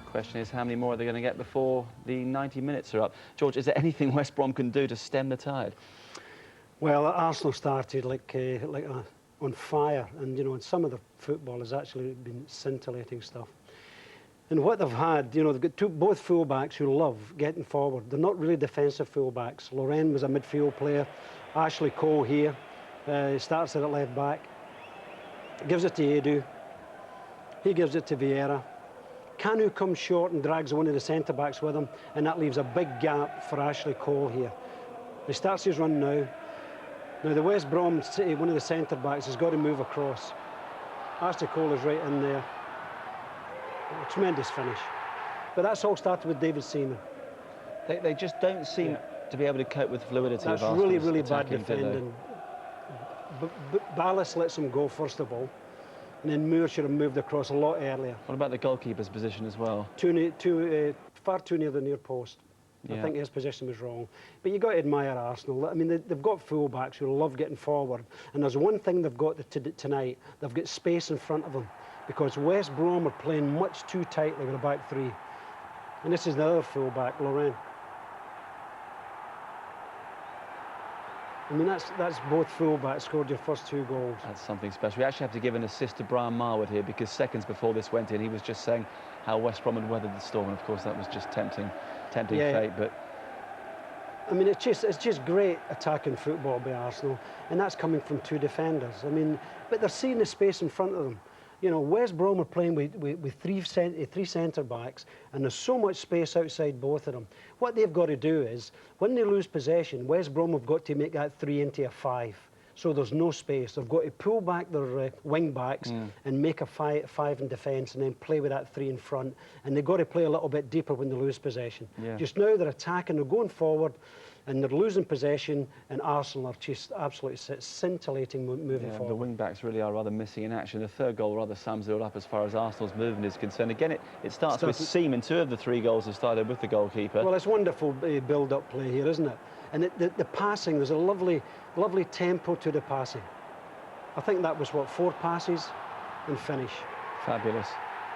Question is, how many more are they going to get before the 90 minutes are up? George, is there anything West Brom can do to stem the tide? Well, Arsenal started on fire, and you know, and some of the football has actually been scintillating stuff. And what they've had, you know, they've got both full-backs who love getting forward. They're not really defensive full-backs. Loren was a midfield player. Ashley Cole here starts at left back. Gives it to Edu. He gives it to Vieira. Kanu comes short and drags one of the centre-backs with him, and that leaves a big gap for Ashley Cole here. He starts his run now. Now, the West Brom, one of the centre-backs, has got to move across. Ashley Cole is right in there. A tremendous finish. But that's all started with David Seaman. They just don't seem to be able to cope with fluidity. That's of really, Arsenal's really bad attacking, defending. Ballas lets him go, first of all. And then Moore should have moved across a lot earlier. What about the goalkeeper's position as well? Far too near the near post. Yeah. I think his position was wrong. But you've got to admire Arsenal. I mean, they've got full-backs who love getting forward. And there's one thing they've got tonight. They've got space in front of them. because West Brom are playing much too tightly with a back three. And this is the other full-back, Loren. I mean, that's both full-backs scored your first 2 goals. That's something special. We actually have to give an assist to Brian Marwood here, because seconds before this went in, he was just saying how West Brom had weathered the storm. And of course, that was just tempting fate. But I mean, it's just great attacking football by Arsenal, and that's coming from 2 defenders. I mean, but they're seeing the space in front of them. You know, West Brom are playing with three centre-backs, and there's so much space outside both of them. What they've got to do is, when they lose possession, West Brom have got to make that 3 into a 5. So there's no space. They've got to pull back their wing-backs and make a 5 in defence, and then play with that 3 in front. And they've got to play a little bit deeper when they lose possession. Yeah. Just now they're attacking, they're going forward, and they're losing possession, and Arsenal are just absolutely scintillating moving forward. The wing-backs really are rather missing in action. The third goal rather sums it all up as far as Arsenal's movement is concerned. Again, it starts with Seaman. 2 of the 3 goals have started with the goalkeeper. Well, it's wonderful build-up play here, isn't it? And the passing, there's a lovely tempo to the passing. I think that was, what, 4 passes and finish. Fabulous.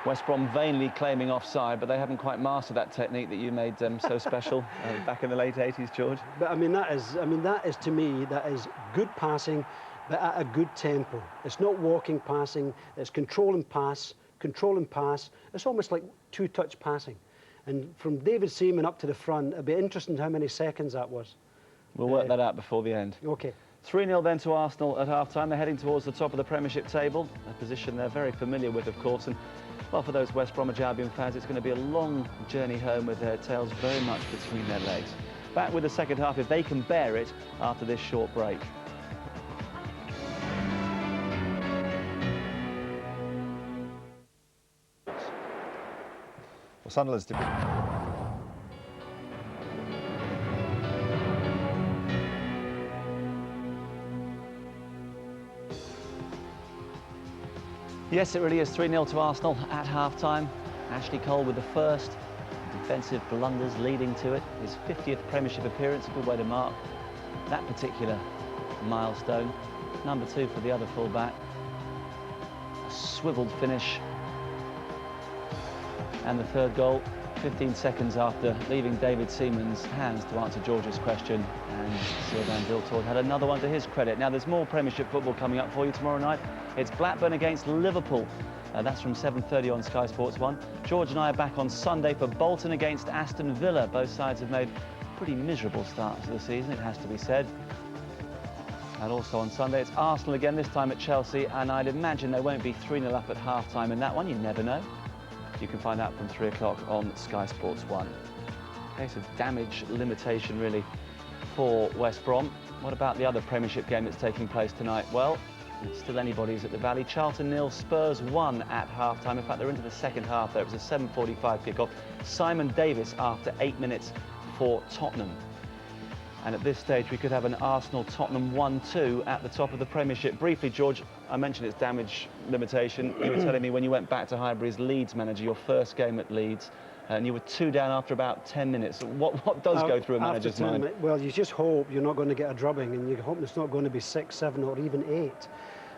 West Brom vainly claiming offside, but they haven't quite mastered that technique that you made so special back in the late 80s, George. But I mean, that is to me, that is good passing, but at a good tempo. It's not walking passing, it's control and pass. It's almost like 2-touch passing. And from David Seaman up to the front, it'd be interesting how many seconds that was. We'll work that out before the end. Okay. 3-0 then to Arsenal at half-time. They're heading towards the top of the Premiership table, a position they're very familiar with, of course. And, well, for those West Bromwich Albion fans, it's going to be a long journey home with their tails very much between their legs. Back with the second half, if they can bear it, after this short break. Well, Sunderland's Yes, it really is 3-0 to Arsenal at half-time. Ashley Cole with the first defensive blunders leading to it. His 50th Premiership appearance, a good way to mark that particular milestone. Number 2 for the other full-back. A swiveled finish. And the third goal, 15 seconds after leaving David Seaman's hands to answer George's question, and Sylvain Viltord had another one to his credit. Now, there's more Premiership football coming up for you tomorrow night. It's Blackburn against Liverpool. That's from 7:30 on Sky Sports 1. George and I are back on Sunday for Bolton against Aston Villa. Both sides have made pretty miserable starts to the season, it has to be said. And also on Sunday, it's Arsenal again, this time at Chelsea, and I'd imagine they won't be 3-0 up at half-time in that one. You never know. You can find out from 3 o'clock on Sky Sports 1. Case of damage limitation, really, for West Brom. What about the other Premiership game that's taking place tonight? Well, it's still anybody's at the Valley. Charlton 0, Spurs 1 at half-time. In fact, they're into the second half there. It was a 7:45 kickoff. Simon Davis after 8 minutes for Tottenham. And at this stage, we could have an Arsenal-Tottenham 1-2 at the top of the Premiership. Briefly, George, I mentioned its damage limitation. You were telling me when you went back to Highbury as Leeds manager, your first game at Leeds, and you were 2 down after about 10 minutes. What does go through a manager's mind? Well, you just hope you're not going to get a drubbing, and you hope it's not going to be 6, 7 or even 8.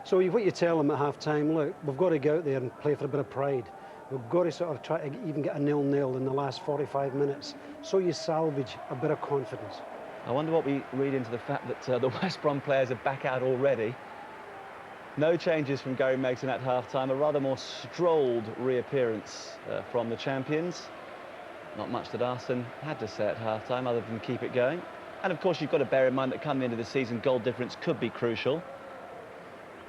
So what you tell them at half-time, look, we've got to go out there and play for a bit of pride. We've got to sort of try to even get a 0-0 in the last 45 minutes, so you salvage a bit of confidence. I wonder what we read into the fact that the West Brom players are back out already. No changes from Gary Megson at half-time, a rather more strolled reappearance from the champions. Not much that Arsene had to say at half-time other than keep it going. And of course, you've got to bear in mind that coming into the season, goal difference could be crucial.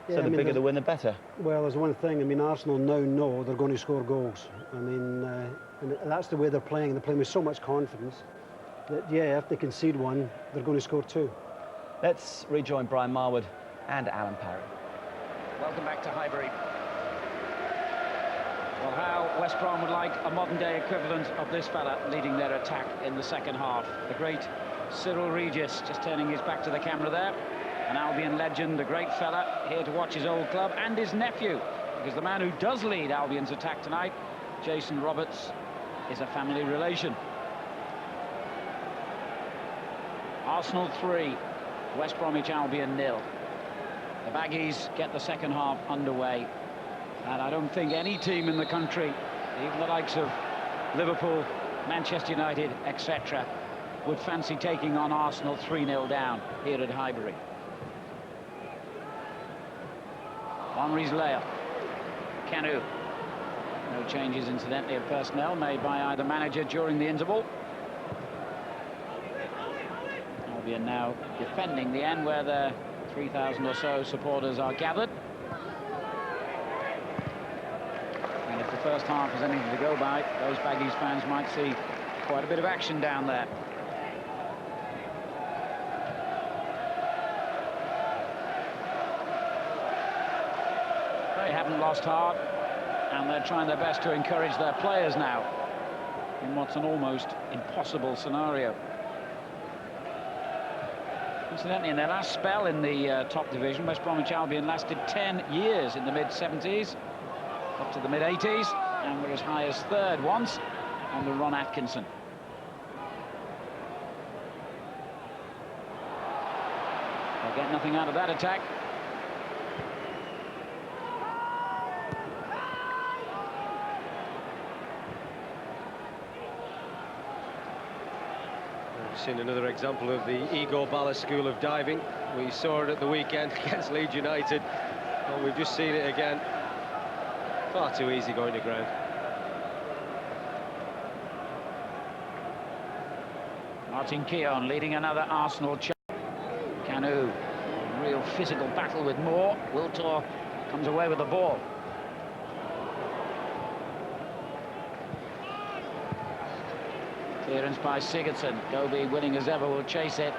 Yeah, so the bigger the win, the better. Well, there's one thing. I mean, Arsenal now know they're going to score goals. I mean, and that's the way they're playing. They're playing with so much confidence that, yeah, if they concede one, they're going to score 2. Let's rejoin Brian Marwood and Alan Parry. Welcome back to Highbury. Well, how West Brom would like a modern-day equivalent of this fella leading their attack in the second half. The great Cyril Regis, just turning his back to the camera there. An Albion legend, a great fella, here to watch his old club, and his nephew, because the man who does lead Albion's attack tonight, Jason Roberts, is a family relation. Arsenal 3, West Bromwich Albion 0. The Baggies get the second half underway. And I don't think any team in the country, even the likes of Liverpool, Manchester United, etc., would fancy taking on Arsenal 3-0 down here at Highbury. Henry's layup. Kanu. No changes, incidentally, of personnel made by either manager during the interval. Albion now defending the end where their 3,000 or so supporters are gathered. And if the first half is anything to go by, those Baggies fans might see quite a bit of action down there. They haven't lost heart, and they're trying their best to encourage their players now in what's an almost impossible scenario. Incidentally, in their last spell in the top division, West Bromwich Albion lasted 10 years in the mid-70s, up to the mid-80s, and were as high as third once under Ron Atkinson. They'll get nothing out of that attack. Seen another example of the Igor Bala school of diving. We saw it at the weekend against Leeds United, and we've just seen it again. Far too easy going to ground. Martin Keown leading another Arsenal charge. Kanu, real physical battle with Moore. Wiltor comes away with the ball. Clearance by Sigurdsson. Dobie, winning as ever, will chase it.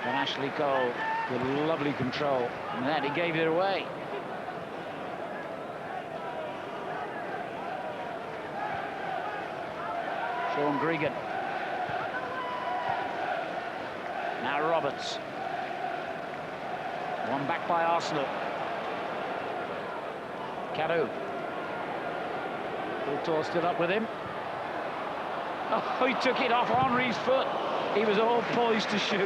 And Ashley Cole with lovely control. And then he gave it away. Sean Gregan. Now Roberts. One back by Arsenal. Carew. Wiltor still up with him. Oh, he took it off Henry's foot. He was all poised to shoot.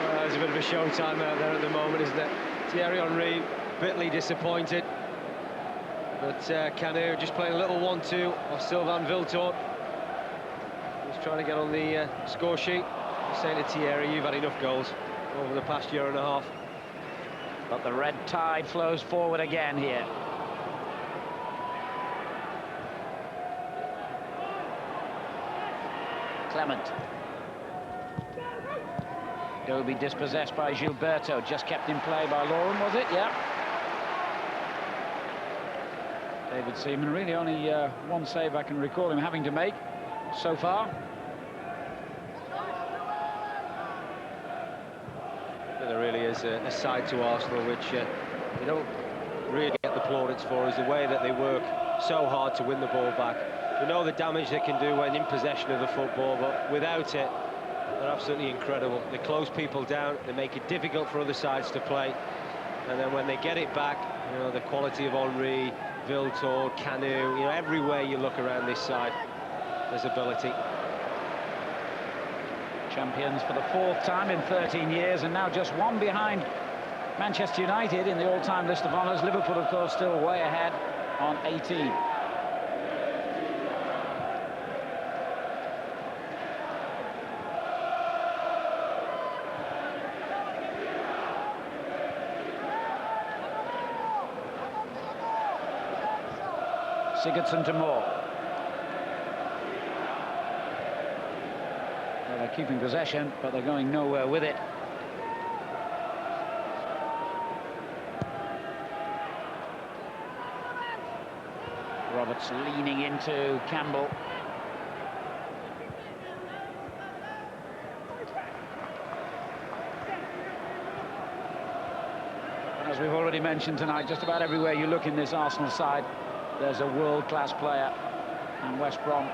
Well, there's a bit of a showtime out there at the moment, isn't it? Thierry Henry bitterly disappointed. But Kanu just playing a little 1-2 off Sylvain Wiltor. He's trying to get on the score sheet. He's saying to Thierry, you've had enough goals over the past year and a half. But the red tide flows forward again here. Clement. Dobie dispossessed by Gilberto, just kept in play by Lauren, was it? Yeah. David Seaman, really only one save I can recall him having to make so far. There really is a side to Arsenal which they don't really get the plaudits for, is the way that they work so hard to win the ball back. We know the damage they can do when in possession of the football, but without it, they're absolutely incredible. They close people down, they make it difficult for other sides to play, and then when they get it back, you know, the quality of Henry, Wiltor, Kanu, you know, everywhere you look around this side, there's ability. Champions for the 4th time in 13 years, and now just one behind Manchester United in the all-time list of honours. Liverpool, of course, still way ahead on 18. Sigurdsson to Moore. Well, they're keeping possession, but they're going nowhere with it. Roberts leaning into Campbell. And as we've already mentioned tonight, just about everywhere you look in this Arsenal side, there's a world-class player, and West Brom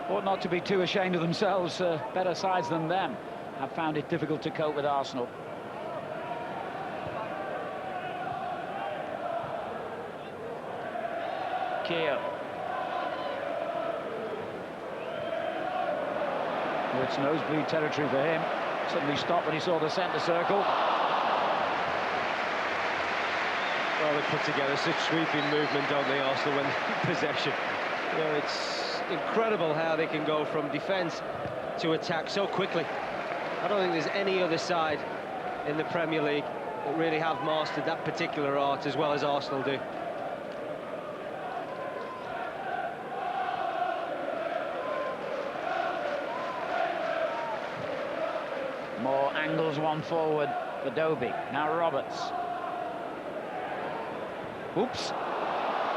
ought not to be too ashamed of themselves. Better sides than them have found it difficult to cope with Arsenal. Keogh. Well, it's nosebleed territory for him. Suddenly stopped when he saw the centre circle. Well, they put together such sweeping movement, don't they, Arsenal, when possession. You know, it's incredible how they can go from defence to attack so quickly. I don't think there's any other side in the Premier League that really have mastered that particular art as well as Arsenal do. More angles, one forward for Dobie. Now Roberts. Oops.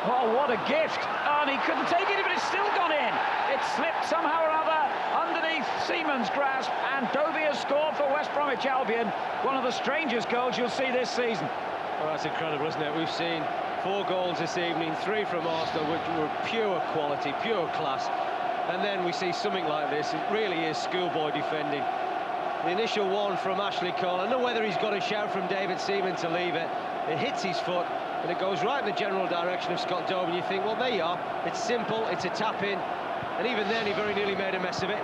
Oh, what a gift. And he couldn't take it, but it's still gone in. It slipped somehow or other underneath Seaman's grasp, and Dobie has scored for West Bromwich Albion. One of the strangest goals you'll see this season. Well, that's incredible, isn't it? We've seen 4 goals this evening, 3 from Arsenal, which were pure quality, pure class. And then we see something like this. It really is schoolboy defending. The initial one from Ashley Cole. I don't know whether he's got a shout from David Seaman to leave it. It hits his foot, and it goes right in the general direction of Scott Dobie. And you think, well, there you are. It's simple, it's a tap-in. And even then, he very nearly made a mess of it.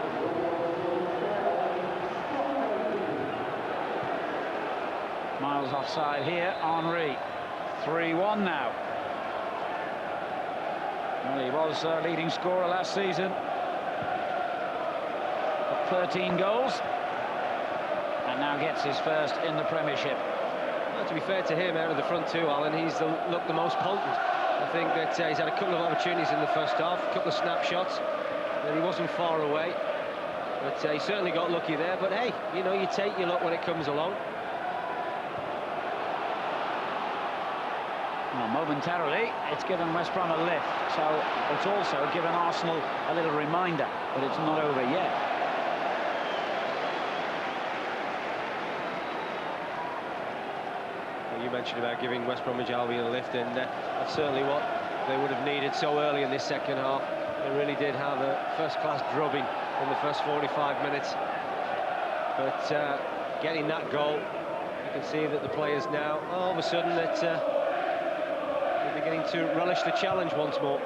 Miles offside here, Henry. 3-1 now. Well, he was leading scorer last season. 13 goals. And now gets his first in the Premiership. Well, to be fair to him, out of the front two, Alan, he's looked the most potent. I think that he's had a couple of opportunities in the first half, a couple of snapshots, and he wasn't far away. But he certainly got lucky there. But hey, you know, you take your luck when it comes along. Well, momentarily, it's given West Brom a lift, so it's also given Arsenal a little reminder, but it's not over yet. You mentioned about giving West Bromwich Albion a lift, and that's certainly what they would have needed so early in this second half. They really did have a first-class drubbing in the first 45 minutes. But getting that goal, you can see that the players now, all of a sudden, that they're beginning to relish the challenge once more.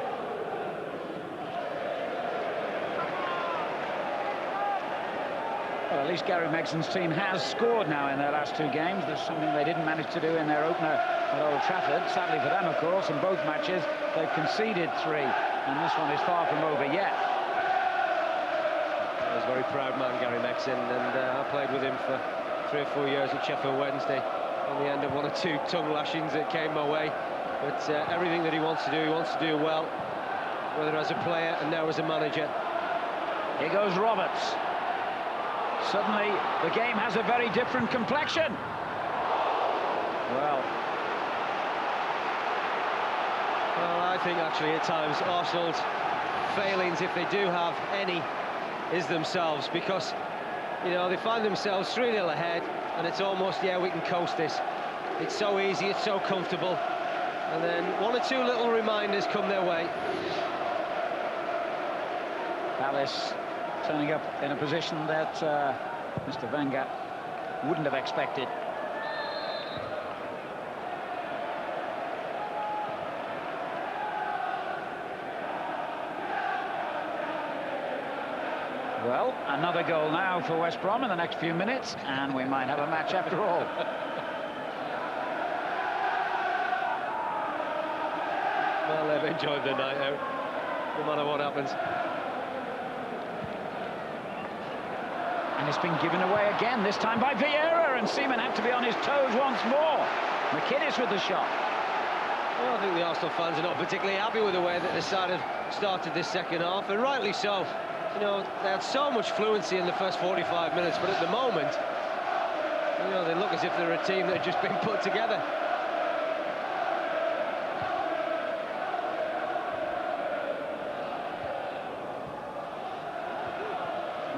Well, at least Gary Megson's team has scored now in their last 2 games. There's something they didn't manage to do in their opener at Old Trafford. Sadly for them, of course, in both matches, they've conceded 3, and this one is far from over yet. I was a very proud man, Gary Megson, and I played with him for 3 or 4 years at Sheffield Wednesday. In the end of 1 or 2 tongue lashings that came my way. But everything that he wants to do well, whether as a player and now as a manager. Here goes Roberts. Suddenly, the game has a very different complexion. Well, I think actually at times Arsenal's failings, if they do have any, is themselves, because, you know, they find themselves 3-0 ahead, and it's almost, yeah, we can coast this. It's so easy, it's so comfortable, and then 1 or 2 little reminders come their way. Ellis turning up in a position that Mr. Wenger wouldn't have expected. Well, another goal now for West Brom in the next few minutes, and we might have a match after all. Well, they've enjoyed the night out, no matter what happens. And it's been given away again, this time by Vieira, and Seaman had to be on his toes once more. McInnes with the shot. Well, I think the Arsenal fans are not particularly happy with the way that they started this second half, and rightly so. You know, they had so much fluency in the first 45 minutes, but at the moment, you know, they look as if they're a team that had just been put together.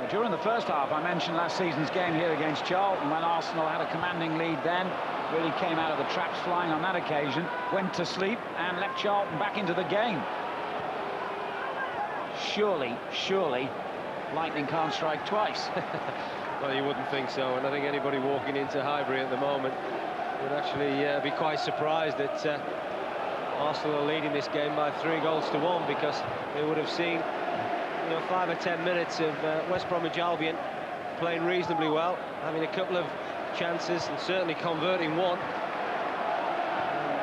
During the first half, I mentioned last season's game here against Charlton, when Arsenal had a commanding lead then, really came out of the traps flying on that occasion, went to sleep and left Charlton back into the game. Surely, lightning can't strike twice. Well, you wouldn't think so, and I think anybody walking into Highbury at the moment would actually be quite surprised that Arsenal are leading this game by 3-1, because they would have seen, you know, 5 or 10 minutes of West Bromwich Albion playing reasonably well, having a couple of chances and certainly converting one.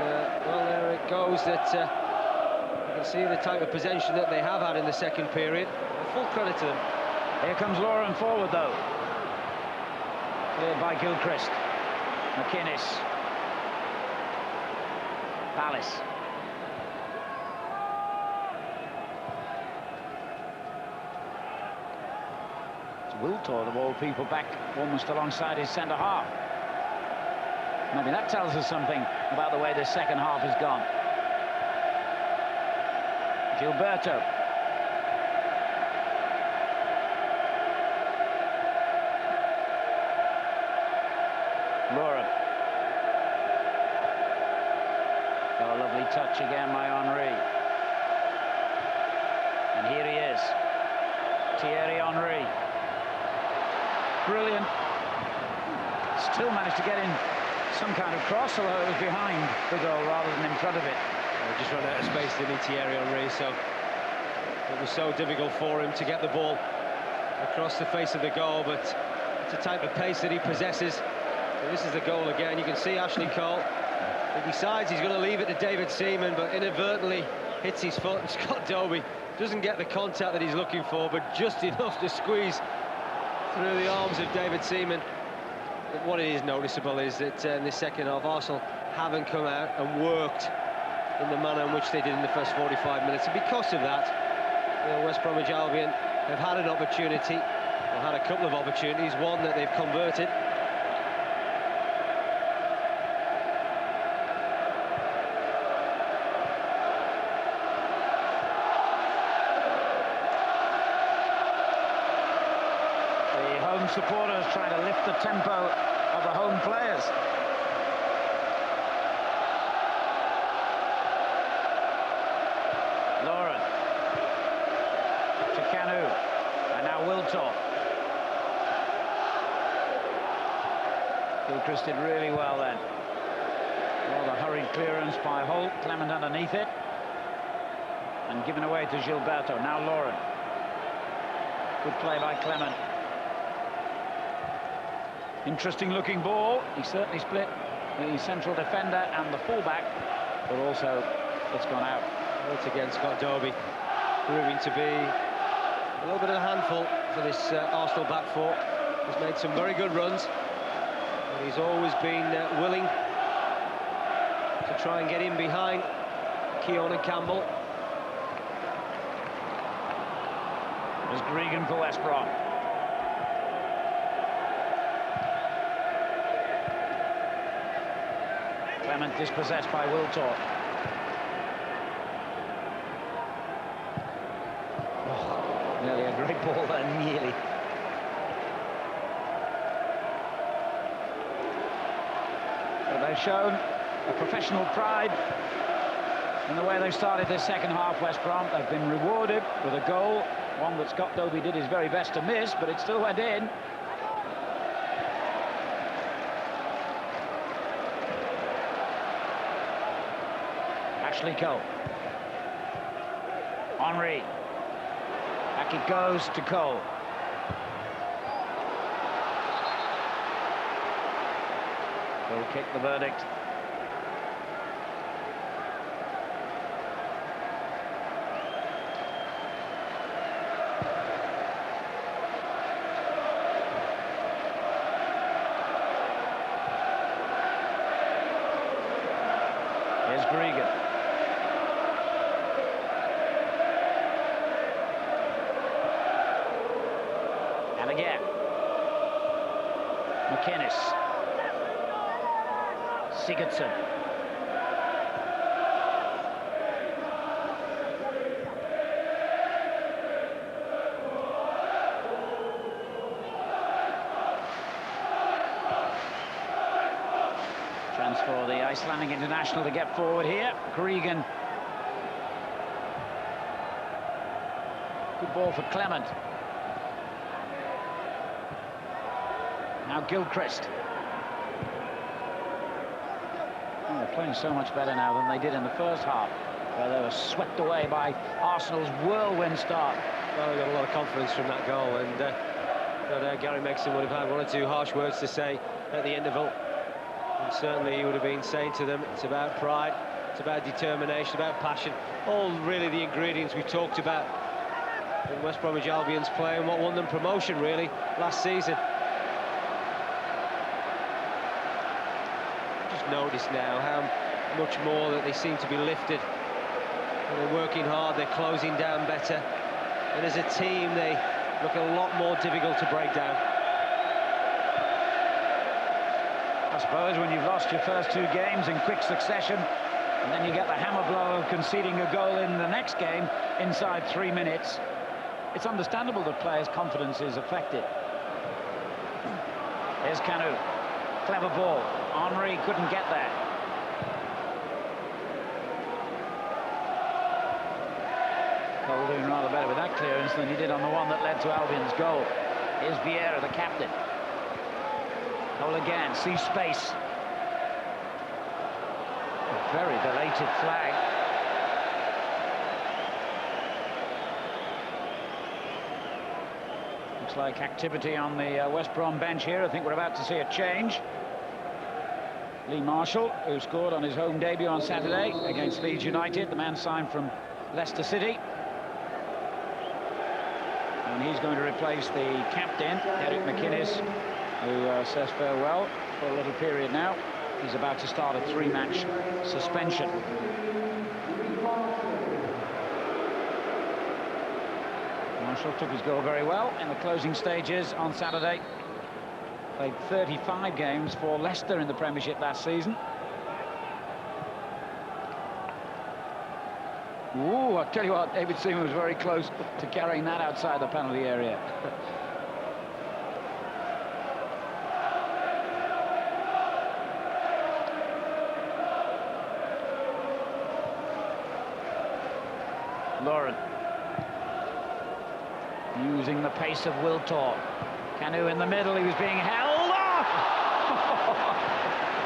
And Well, there it goes. That you can see the type of possession that they have had in the second period. Full credit to them. Here comes Lauren forward, though. Cleared by Gilchrist. McInnes. Palace. It's Wiltor, of all people, back almost alongside his centre half. Maybe that tells us something about the way this second half has gone. Gilberto. Lauren. Oh, a lovely touch again by Henry. And here he is. Thierry Henry. Brilliant. Still managed to get in some kind of cross, although it was behind the goal rather than in front of it. Just ran out of space, didn't he, Thierry Henry? So it was so difficult for him to get the ball across the face of the goal, but it's a type of pace that he possesses. So this is the goal again. You can see Ashley Cole. He decides he's going to leave it to David Seaman, but inadvertently hits his foot, and Scott Dobie doesn't get the contact that he's looking for, but just enough to squeeze through the arms of David Seaman. But what it is noticeable is that in this second half, Arsenal haven't come out and worked in the manner in which they did in the first 45 minutes. And because of that, you know, West Bromwich Albion have had an opportunity, or had a couple of opportunities, one that they've converted. Supporters trying to lift the tempo of the home players. Lauren to Canu, and now Wiltor. Gilchrist did really well then. Rather hurried clearance by Holt, Clement underneath it, and given away to Gilberto. Now Lauren. Good play by Clement. Interesting looking ball. He certainly split the central defender and the fullback, but also it's gone out. Once again, Scott Dobie proving to be a little bit of a handful for this Arsenal back four. He's made some very good runs, and he's always been willing to try and get in behind Keown and Campbell. There's Gregan for West Brom. Clement dispossessed by Wiltor. Oh, nearly a great ball there, nearly. But they've shown a professional pride in the way they've started this second half, West Brom. They've been rewarded with a goal, one that Scott Dobie did his very best to miss, but it still went in. Ashley Cole. Henry. Back it goes to Cole. Goal kick, the verdict. Here's Gregan. And again. McInnes. Sigurdsson. Chance for the Icelandic international to get forward here. Gregan. Good ball for Clement. Now Gilchrist. Oh, they're playing so much better now than they did in the first half, where they were swept away by Arsenal's whirlwind start. Well, they got a lot of confidence from that goal, and Gary Megson would have had one or two harsh words to say at the interval. And certainly he would have been saying to them, it's about pride, It's about determination, about passion, all really the ingredients we talked about in West Bromwich Albion's play and what won them promotion really last season. Just notice now how much more that they seem to be lifted. They're working hard, they're closing down better, and as a team they look a lot more difficult to break down. I suppose when you've lost your first 2 games in quick succession, and then you get the hammer blow of conceding a goal in the next game inside 3 minutes, it's understandable that players' confidence is affected. Here's Kanu. Clever ball. Henry couldn't get there. Cole doing rather better with that clearance than he did on the one that led to Albion's goal. Here's Vieira, the captain. Cole again, sees space. A very belated flag. Looks like activity on the West Brom bench here. I think we're about to see a change. Lee Marshall, who scored on his home debut on Saturday against Leeds United, the man signed from Leicester City. And he's going to replace the captain, Eric McInnes, who says farewell for a little period now. He's about to start a 3-match suspension. Marshall took his goal very well in the closing stages on Saturday. Played 35 games for Leicester in the Premiership last season. Ooh, I'll tell you what, David Seaman was very close to carrying that outside the penalty area. Lauren. Using the pace of Wiltor. Kanu in the middle, he was being held. Oh!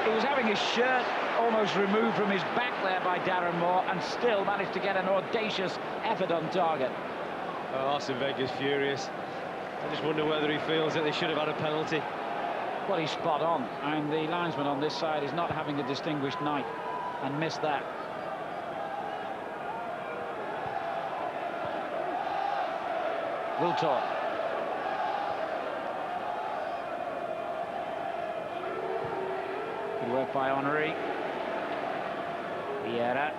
He was having his shirt almost removed from his back there by Darren Moore and still managed to get an audacious effort on target. Oh, Arsene Wenger's furious. I just wonder whether he feels that they should have had a penalty. Well, he's spot on, and the linesman on this side is not having a distinguished night and missed that. Wiltor. Good work by Henry. Vieira.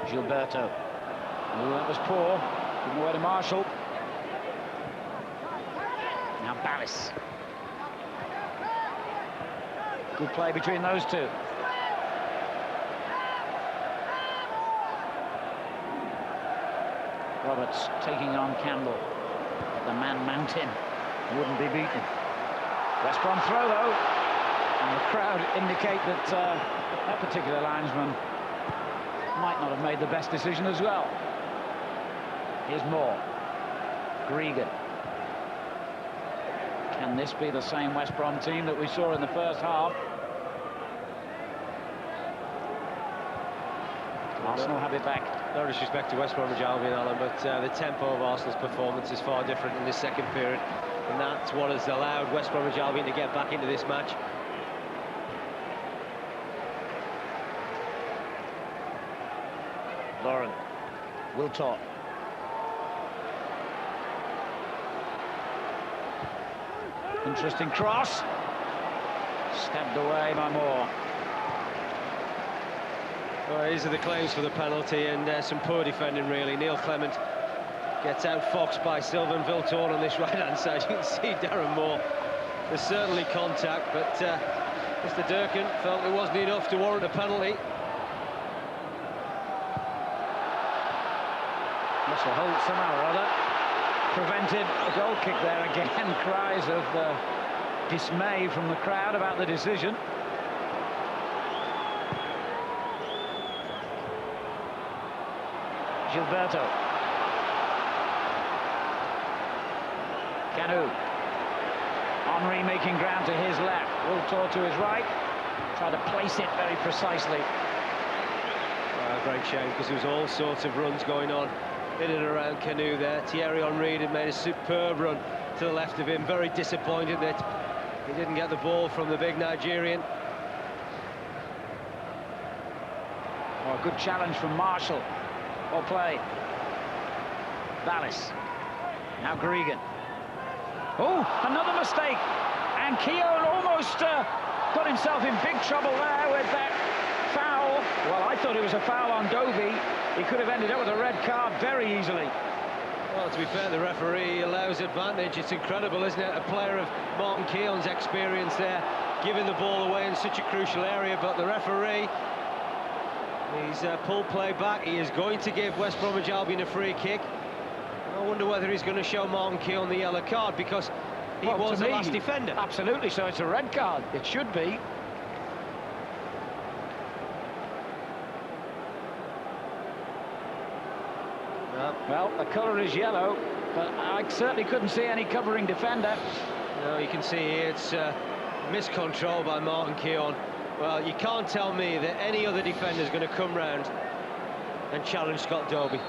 Gilberto. Oh, that was poor. Giving away to Marshall. Now Ballis. Good play between those two. Roberts taking on Campbell. The man Mountain wouldn't be beaten. West Brom throw though, and the crowd indicate that that particular linesman might not have made the best decision as well. Here's Moore. Gregan. Can this be the same West Brom team that we saw in the first half? Arsenal have it back. No disrespect to West Bromwich Albion, Alan, but the tempo of Arsenal's performance is far different in this second period, and that's what has allowed West Bromwich Albion to get back into this match. Lauren. Wiltor. Interesting cross. Stabbed away by Moore. Well, these are the claims for the penalty, and some poor defending really. Neil Clement gets outfoxed by Sylvain Wiltor on this right-hand side. You can see Darren Moore. There's certainly contact, but Mr. Durkin felt it wasn't enough to warrant a penalty. Russell Holt somehow or other prevented a goal kick there again. Cries of dismay from the crowd about the decision. Gilberto. Kanu. Henry making ground to his left. Wiltor to his right. Tried to place it very precisely. Great shame, because there was all sorts of runs going on in and around Kanu there. Thierry Henry had made a superb run to the left of him. Very disappointed that he didn't get the ball from the big Nigerian. good challenge from Marshall. Or play. Vallis. Now Gregan. Oh, another mistake. And Keown almost got himself in big trouble there with that foul. Well, I thought it was a foul on Dovey. He could have ended up with a red card very easily. Well, to be fair, the referee allows advantage. It's incredible, isn't it? A player of Martin Keown's experience there, giving the ball away in such a crucial area, but the referee, he's pulled play back. He is going to give West Bromwich Albion a free kick. I wonder whether he's going to show Martin Keown the yellow card, because he was the last defender. Absolutely, so it's a red card. It should be. Well, the colour is yellow, but I certainly couldn't see any covering defender. No, you can see here it's miscontrol by Martin Keown. Well, you can't tell me that any other defender is going to come round and challenge Scott Dobie.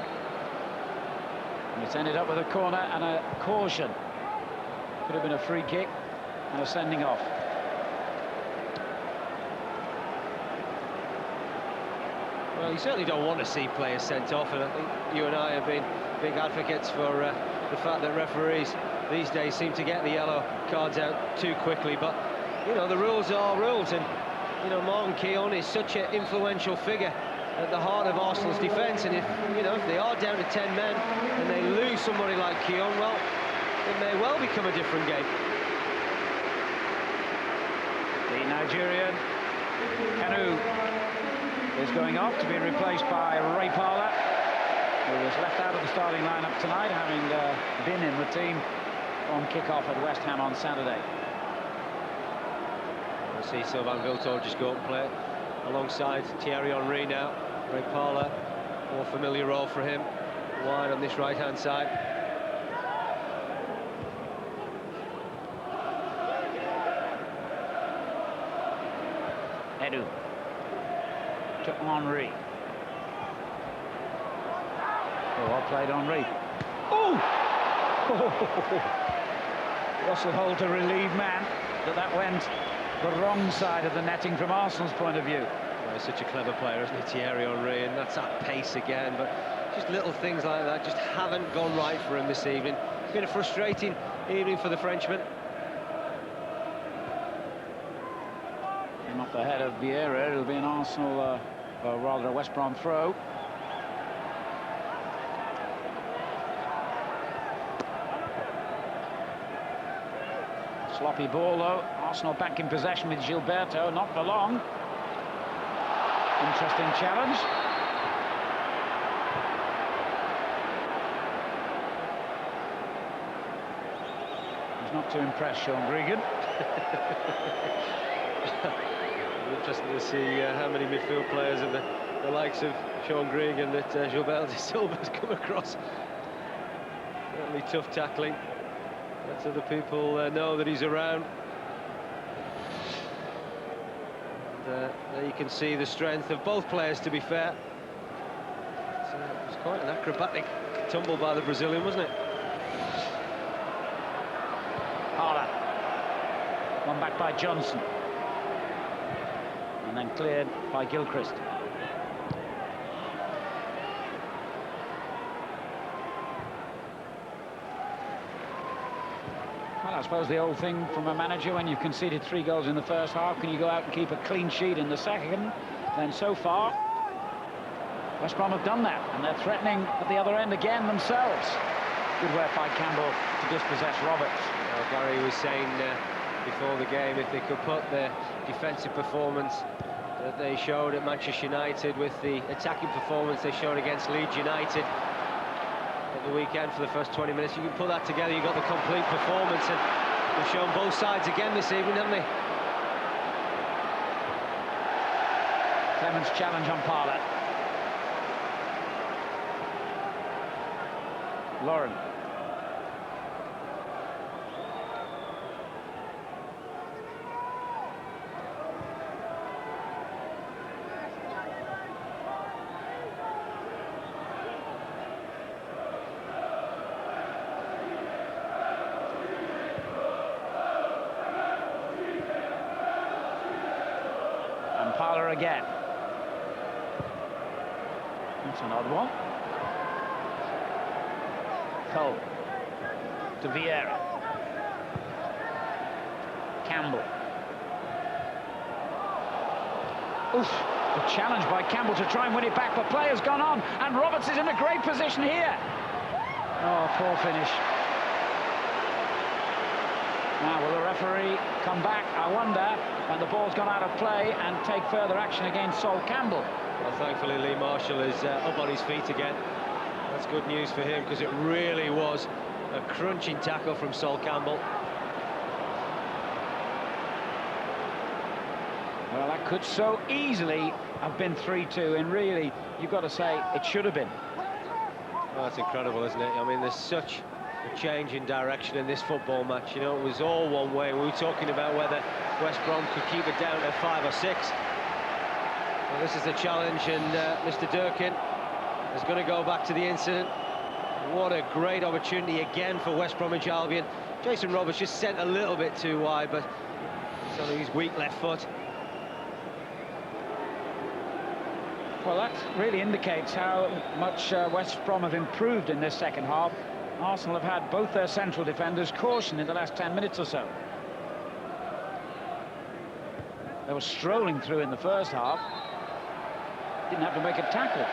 And it's ended up with a corner and a caution. Could have been a free kick and a sending off. Well, you certainly don't want to see players sent off, and I think you and I have been big advocates for the fact that referees these days seem to get the yellow cards out too quickly. But, you know, the rules are rules, and, you know, Martin Keown is such an influential figure at the heart of Arsenal's defence, and if, you know, if they are down to 10 men and they lose somebody like Keown, well, it may well become a different game. The Nigerian Kanu is going off to be replaced by Ray Parlour, who was left out of the starting lineup tonight, having been in the team on kick-off at West Ham on Saturday. We'll see Sylvain Wiltord just go up and play alongside Thierry Henry now. Ray Parlour, more familiar role for him, wide on this right-hand side. Edu to Henry. Oh, well played, Henry. Oh! Russell Holt to relieve Mann, but that went the wrong side of the netting from Arsenal's point of view. Well, he's such a clever player, isn't he, Thierry Henry, and that's that pace again, but just little things like that just haven't gone right for him this evening. It's been a frustrating evening for the Frenchman. Came off the head of Vieira. It'll be an Arsenal, or rather a West Brom throw. Sloppy ball, though. Arsenal back in possession with Gilberto, not for long. Interesting challenge. He's not too impressed, Sean Gregan. Interesting to see how many midfield players of the likes of Sean Gregan that Gilberto de Silva's come across. Certainly tough tackling. Let other people know that he's around. And, there you can see the strength of both players, to be fair. It was quite an acrobatic tumble by the Brazilian, wasn't it? Harder. One back by Johnson. And then cleared by Gilchrist. Well, I suppose the old thing from a manager, when you've conceded 3 goals in the first half, can you go out and keep a clean sheet in the second? Then so far, West Brom have done that, and they're threatening at the other end again themselves. Good work by Campbell to dispossess Roberts. Well, Gary was saying before the game, if they could put the defensive performance that they showed at Manchester United with the attacking performance they showed against Leeds United at the weekend for the first 20 minutes, you can put that together, you've got the complete performance, and they've shown both sides again this evening, haven't they? Clemens' challenge on Parlour. Lauren. And Parlour again. That's an odd one. Cole to Vieira. Campbell. Oof, a challenge by Campbell to try and win it back, but play has gone on, and Roberts is in a great position here. Oh, poor finish. Now, will the referee come back, I wonder, and the ball's gone out of play and take further action against Sol Campbell? Well, thankfully, Lee Marshall is up on his feet again. That's good news for him, because it really was a crunching tackle from Sol Campbell. Well, that could so easily have been 3-2, and really, you've got to say, it should have been. Well, that's incredible, isn't it? I mean, there's such a change in direction in this football match. You know, it was all one way. We were talking about whether West Brom could keep it down to 5 or 6. Well, this is the challenge, and Mr. Durkin is going to go back to the incident. What a great opportunity again for West Bromwich Albion. Jason Roberts just sent a little bit too wide, but it's on his weak left foot. Well, that really indicates how much West Brom have improved in this second half. Arsenal have had both their central defenders cautioned in the last 10 minutes or so. They were strolling through in the first half. Didn't have to make a tackle.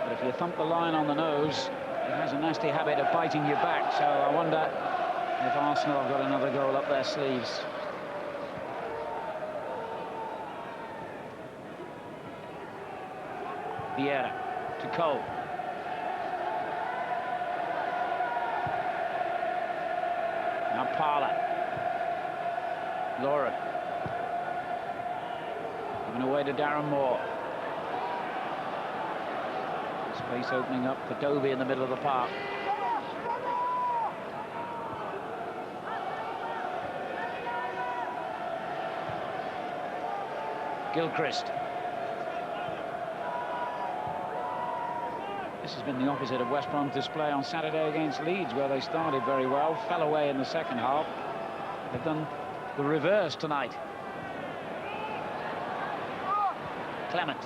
But if you thump the line on the nose, it has a nasty habit of biting you back, so I wonder if Arsenal have got another goal up their sleeves. Vieira to Cole. Now Parla. Lauren. Giving away to Darren Moore. Space opening up for Dovey in the middle of the park. Gilchrist. This has been the opposite of West Brom's display on Saturday against Leeds, where they started very well, fell away in the second half. They've done the reverse tonight. Clement.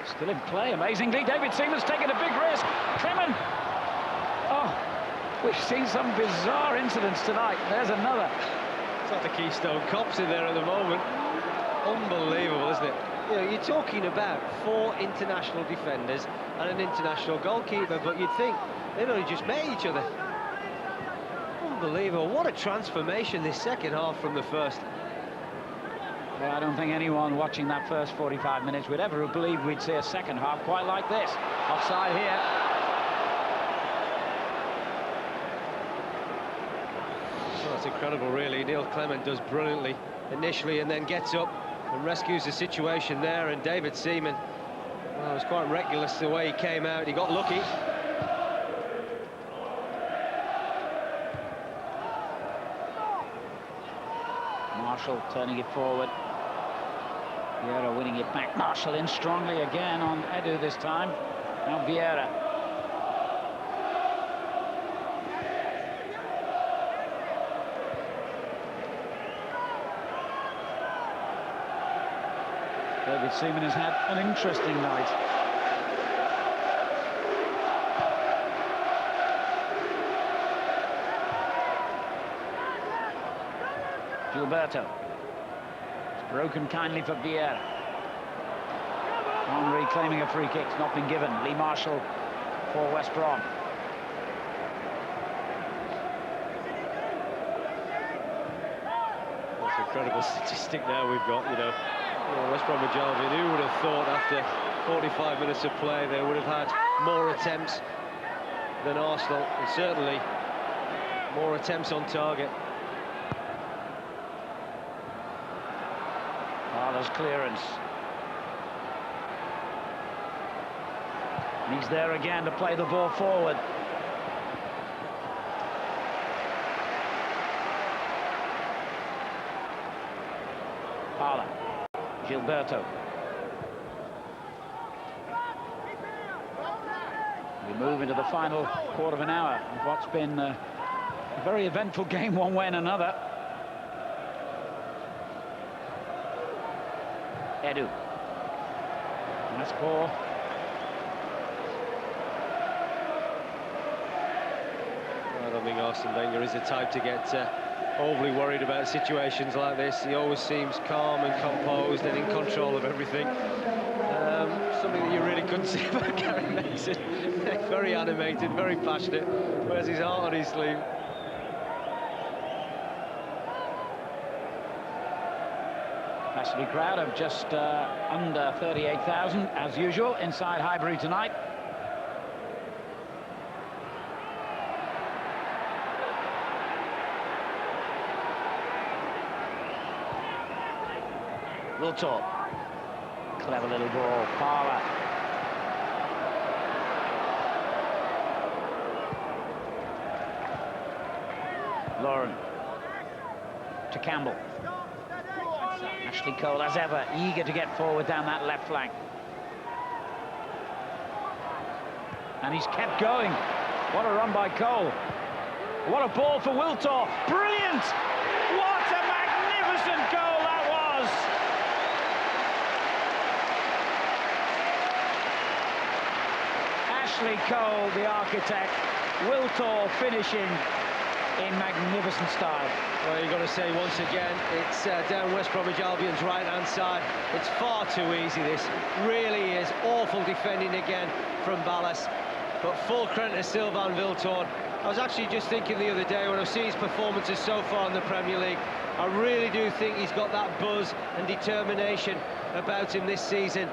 Still in play, amazingly. David Seaman's taken a big risk. Clement. Oh, we've seen some bizarre incidents tonight. There's another. It's like the Keystone Cops in there at the moment. Unbelievable, isn't it? You know, you're talking about 4 international defenders and an international goalkeeper, but you'd think they'd only just met each other. Unbelievable. What a transformation this second half from the first. Well, I don't think anyone watching that first 45 minutes would ever have believed we'd see a second half quite like this. Offside here. Well, that's incredible, really. Neil Clement does brilliantly initially and then gets up and rescues the situation there. And David Seaman, well, it was quite reckless the way he came out. He got lucky. Marshall turning it forward. Vieira winning it back. Marshall in strongly again on Edu this time. Now Vieira. David Seaman has had an interesting night. Gilberto. It's broken kindly for Vieira. Henry claiming a free kick. It's not been given. Lee Marshall for West Brom. That's an incredible statistic now we've got, you know. West Bromwich Albion, who would have thought after 45 minutes of play they would have had more attempts than Arsenal, and certainly more attempts on target. Marla's clearance. And he's there again to play the ball forward. Parla. Gilberto. move into the final quarter of an hour of what's been a very eventful game one way and another. Edu. That's ball. I don't think Arsene Wenger is the type to get overly worried about situations like this. He always seems calm and composed and in control of everything. Something that you really couldn't say about Gary Mason. Very animated, very passionate, wears his heart on his sleeve. Capacity crowd of just under 38,000 as usual inside Highbury tonight. Wiltor. Clever little ball. Parler. Lauren. To Campbell. Ashley Cole, as ever, eager to get forward down that left flank. And he's kept going. What a run by Cole. What a ball for Wiltor. Brilliant! What a magnificent goal that was! Ashley Cole, the architect. Wiltor finishing in magnificent style. Well, you've got to say once again, it's down West Bromwich Albion's right-hand side. It's far too easy, this. Really is. Awful defending again from Ballas. But full credit to Sylvain Wiltor. I was actually just thinking the other day, when I've seen his performances so far in the Premier League, I really do think he's got that buzz and determination about him this season.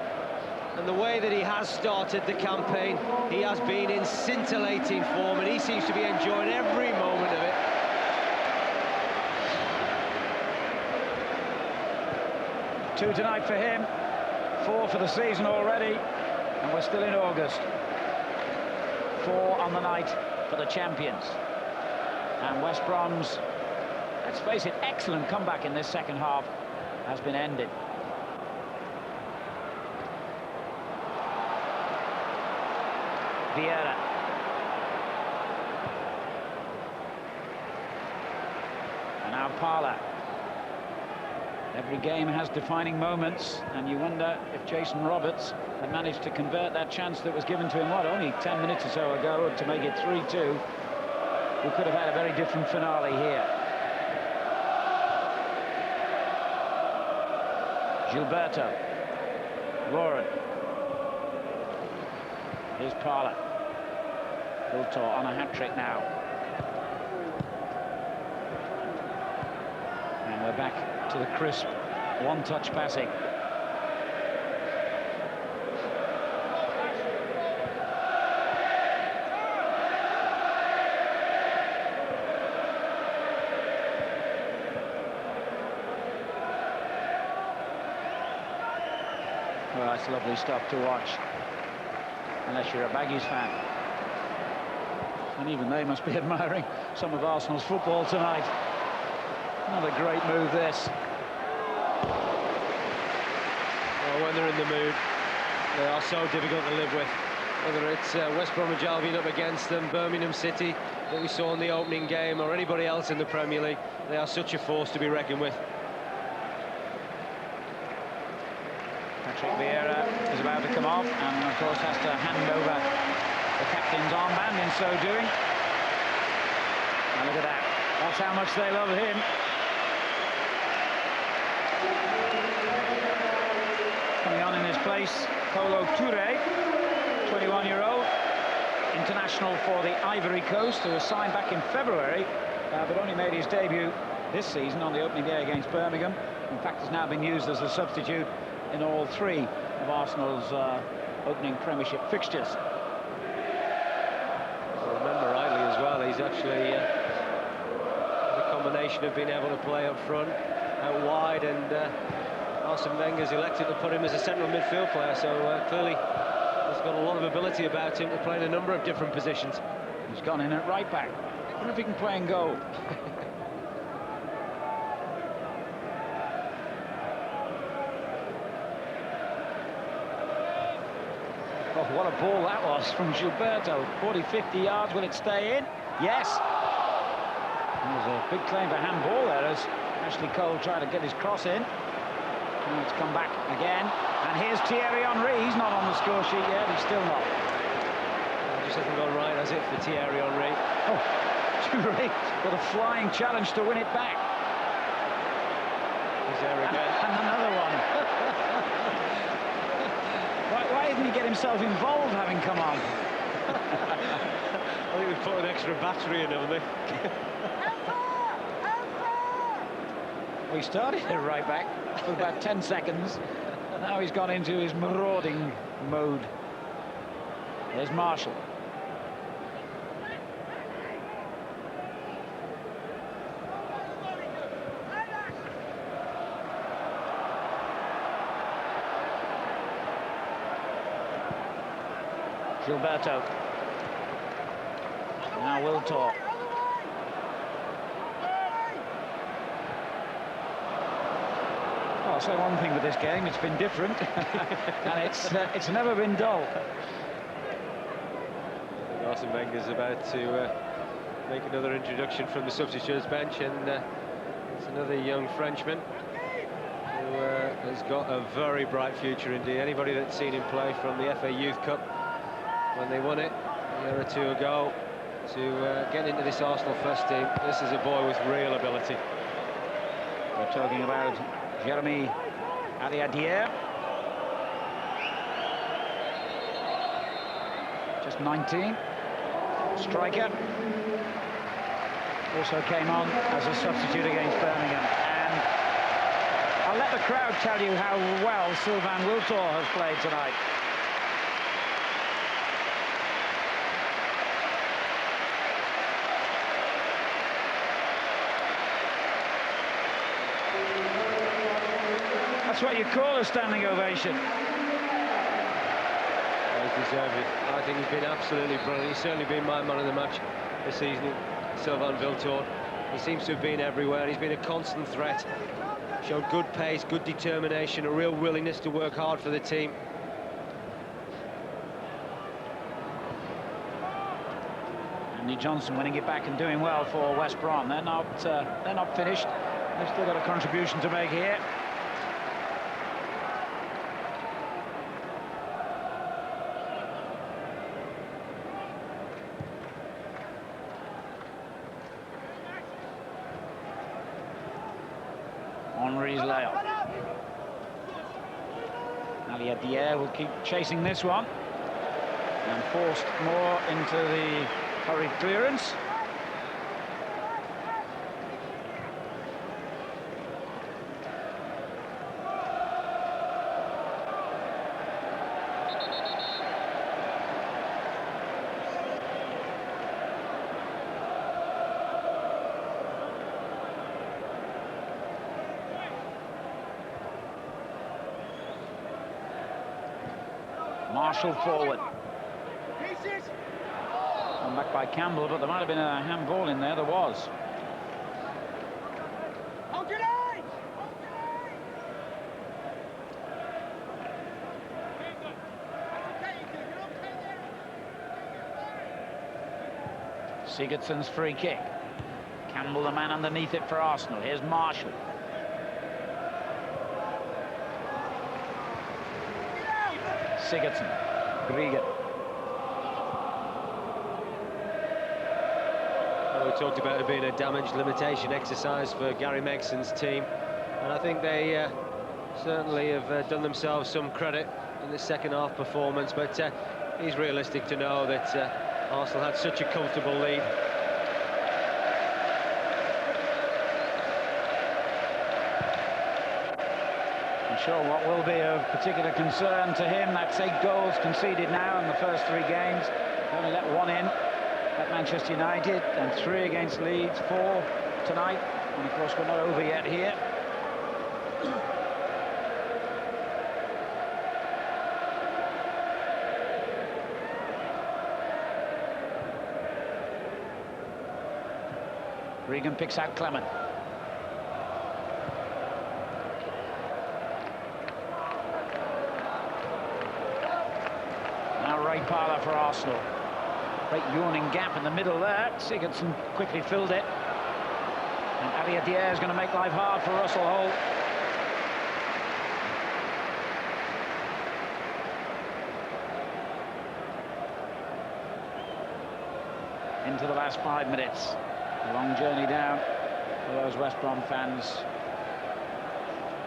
And the way that he has started the campaign, he has been in scintillating form, and he seems to be enjoying every moment of it. Two tonight for him, 4 for the season already, and we're still in August. 4 on the night for the champions. And West Brom's, let's face it, excellent comeback in this second half has been ended. Vieira. And now Parler. Every game has defining moments, and you wonder if Jason Roberts had managed to convert that chance that was given to him, what, only 10 minutes or so ago, to make it 3-2. We could have had a very different finale here. Gilberto. Lauren. Here's Parler. Wiltor on a hat-trick now. And we're back to the crisp one-touch passing. Well, that's lovely stuff to watch, unless you're a Baggies fan. And even they must be admiring some of Arsenal's football tonight. Another great move, this. Well, when they're in the mood, they are so difficult to live with. Whether it's West Bromwich Albion up against them, Birmingham City that we saw in the opening game, or anybody else in the Premier League, they are such a force to be reckoned with. Patrick Vieira is about to come off, and of course has to hand over the captain's armband in so doing. Now look at that. That's how much they love him. Coming on in his place, Kolo Touré, 21-year-old, international for the Ivory Coast, who was signed back in February, but only made his debut this season on the opening day against Birmingham. In fact, has now been used as a substitute in all 3 of Arsenal's opening Premiership fixtures. Remember rightly as well, he's actually the combination of being able to play up front, out wide, and Arsene Wenger's elected to put him as a central midfield player, so clearly he's got a lot of ability about him to play in a number of different positions. He's gone in at right back. I wonder if he can play and goal. what a ball that was from Gilberto. 40, 50 yards. Will it stay in? Yes. There's a big claim for handball there as Ashley Cole tried to get his cross in. Now it's come back again. And here's Thierry Henry. He's not on the score sheet yet. He's still not. It just hasn't gone right, has it, for Thierry Henry? Oh, Thierry got a flying challenge to win it back. He's there again. And another one. Why didn't he get himself involved having come on? I think we put an extra battery in, haven't they? We started it right back for about 10 seconds. Now he's gone into his marauding mode. There's Marshall. Gilberto. Now Wiltor. I'll say one thing with this game, it's been different. And it's never been dull. Arsene Wenger's about to make another introduction from the substitutes bench, and it's another young Frenchman who has got a very bright future indeed. Anybody that's seen him play from the FA Youth Cup when they won it a year or two ago to get into this Arsenal first team, this is a boy with real ability. We're talking about Jeremy Aliadier. Just 19. Striker. Also came on as a substitute against Birmingham. And I'll let the crowd tell you how well Sylvain Wiltor has played tonight. That's what you call a standing ovation. He's deserved it. I think he's been absolutely brilliant. He's certainly been my man of the match this season, Sylvain Wiltor. He seems to have been everywhere. He's been a constant threat. Showed good pace, good determination, a real willingness to work hard for the team. Andy Johnson winning it back and doing well for West Brom. They're not finished. They've still got a contribution to make here. Henry's layoff. Aliadier will keep chasing this one and forced more into the hurried clearance. Marshall forward. Come back by Campbell, but there might have been a handball in there. There was. Sigurdsson's free kick. Campbell, the man underneath it for Arsenal. Here's Marshall. Sigurdsson, Grieger. Well, we talked about it being a damage limitation exercise for Gary Megson's team, and I think they certainly have done themselves some credit in the second half performance, but he's realistic to know that Arsenal had such a comfortable lead. Sure, what will be of particular concern to him, that's 8 goals conceded now in the first 3 games. Only let 1 in at Manchester United and 3 against Leeds, 4 tonight. And of course we're not over yet here. Regan picks out Clement. Parlour for Arsenal. Great yawning gap in the middle there. Sigurdsson quickly filled it. And Ali Adair is going to make life hard for Russell Holt. Into the last 5 minutes. A long journey down for those West Brom fans.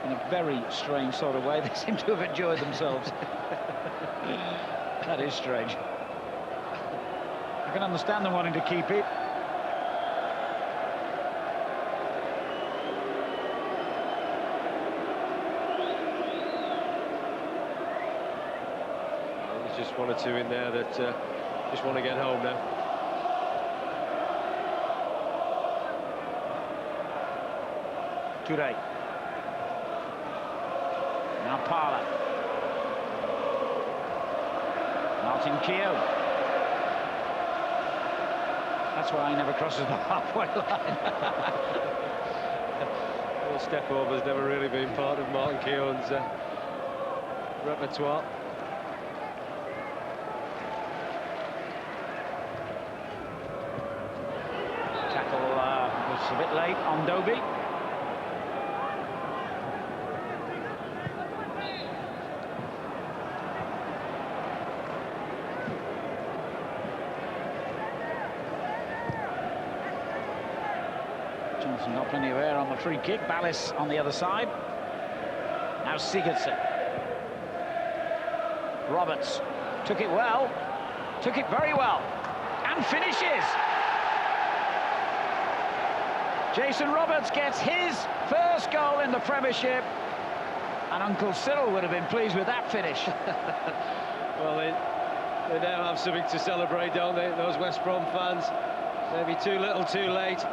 In a very strange sort of way, they seem to have enjoyed themselves. That is strange. I can understand them wanting to keep it. There's just one or two in there that just want to get home now. Toure. Now Parlour. Martin Keown. That's why he never crosses the halfway line. Well, step over's never really been part of Martin Keown's repertoire. Tackle was a bit late on Dobie. Johnson got plenty of air on the free kick. Ballis on the other side. Now Sigurdsson. Roberts took it well. Took it very well. And finishes. Jason Roberts gets his first goal in the Premiership. And Uncle Cyril would have been pleased with that finish. Well, they now have something to celebrate, don't they, those West Brom fans? Maybe too little, too late.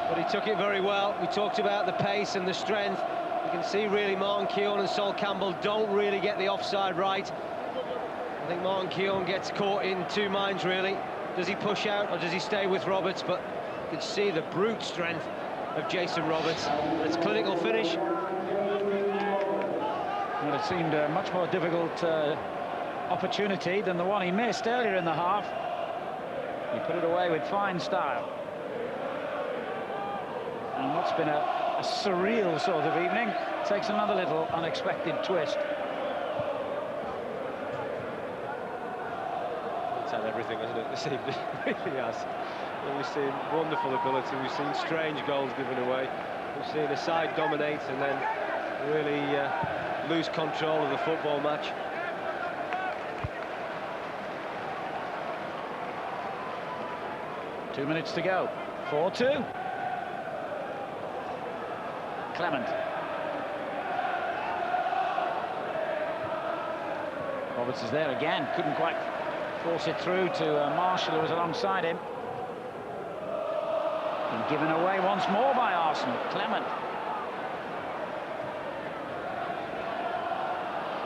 But he took it very well. We talked about the pace and the strength. You can see really Martin Keown and Sol Campbell don't really get the offside right. I think Martin Keown gets caught in two minds, really. Does he push out or does he stay with Roberts? But you can see the brute strength of Jason Roberts. It's clinical finish. Well, it seemed a much more difficult opportunity than the one he missed earlier in the half. He put it away with fine style. And what's been a surreal sort of evening takes another little unexpected twist. It's had everything, hasn't it, this evening? It really has. And we've seen wonderful ability, we've seen strange goals given away, we've seen a side dominate and then really lose control of the football match. Two minutes to go. 4-2. Clement. Roberts is there again. Couldn't quite force it through to Marshall, who was alongside him. Been given away once more by Arsenal. Clement.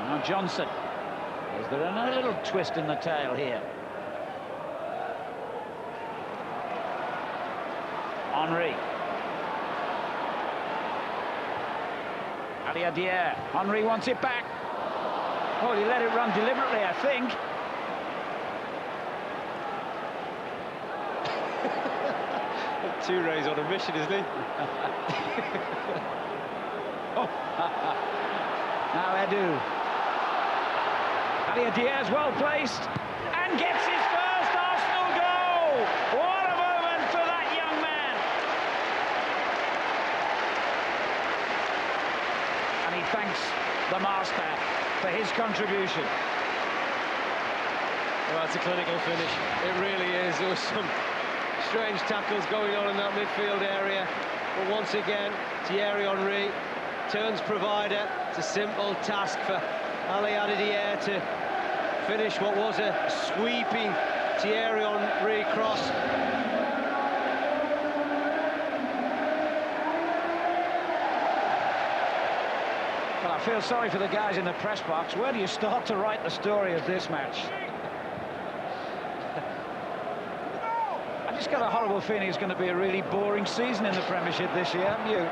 Now Johnson. Is there another little twist in the tail here? Henry. Ali Adair. Henry wants it back. Oh, he let it run deliberately, I think. Touré's on a mission, isn't he? Oh. Now Edu. Ali Adair's well placed and gets his first Arsenal goal. What a moment for that young man. And he thanks the master for his contribution. Well, that's a clinical finish. It really is. There was some strange tackles going on in that midfield area. But once again, Thierry Henry turns provider. It's a simple task for Ali Adair to finish what was a sweeping Thierry Henry cross. Well, I feel sorry for the guys in the press box. Where do you start to write the story of this match? I just got a horrible feeling it's going to be a really boring season in the Premiership this year, haven't you?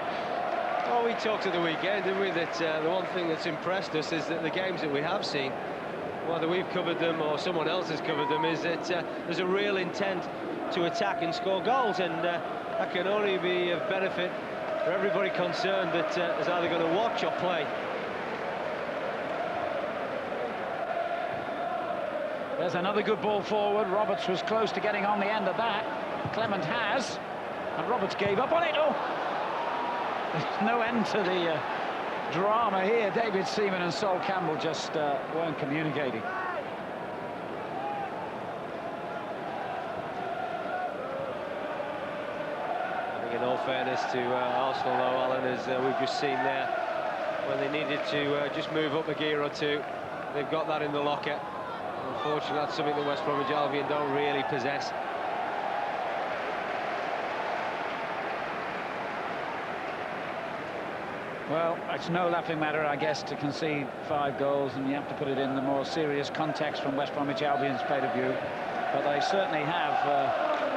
Well, we talked at the weekend, didn't we, that the one thing that's impressed us is that the games that we have seen, whether we've covered them or someone else has covered them, is that there's a real intent to attack and score goals, and that can only be of benefit for everybody concerned that is either going to watch or play. There's another good ball forward. Roberts was close to getting on the end of that. Clement has, and Roberts gave up on it. Oh! There's no end to the drama here. David Seaman and Sol Campbell just weren't communicating. I think in all fairness to Arsenal, though, Alan, as we've just seen there, when they needed to just move up a gear or two, they've got that in the locker. Unfortunately, that's something that West Bromwich Albion don't really possess. Well, it's no laughing matter, I guess, to concede 5 goals, and you have to put it in the more serious context from West Bromwich Albion's point of view. But they certainly have,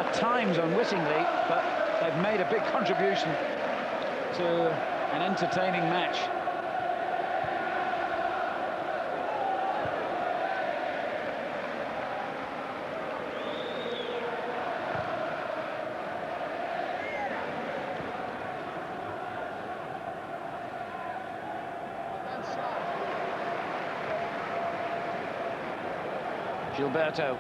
at times unwittingly, but they've made a big contribution to an entertaining match. Gilberto.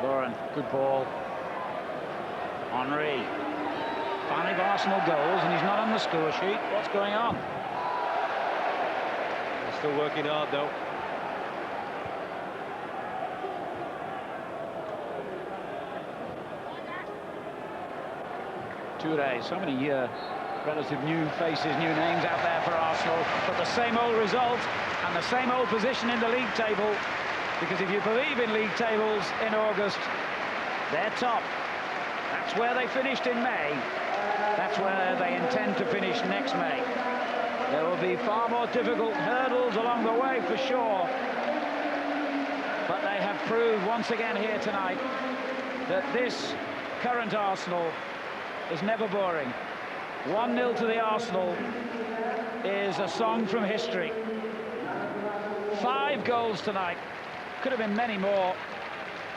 Lauren, good ball. Henry. 5 Arsenal goals and he's not on the score sheet. What's going on? They're still working hard, though. Toure, so many relative new faces, new names out there for Arsenal, but the same old result and the same old position in the league table, because if you believe in league tables in August, they're top. That's where they finished in May. That's where they intend to finish next May. There will be far more difficult hurdles along the way for sure, but they have proved once again here tonight that this current Arsenal is never boring. 1-0 to the Arsenal is a song from history. 5 goals tonight. Could have been many more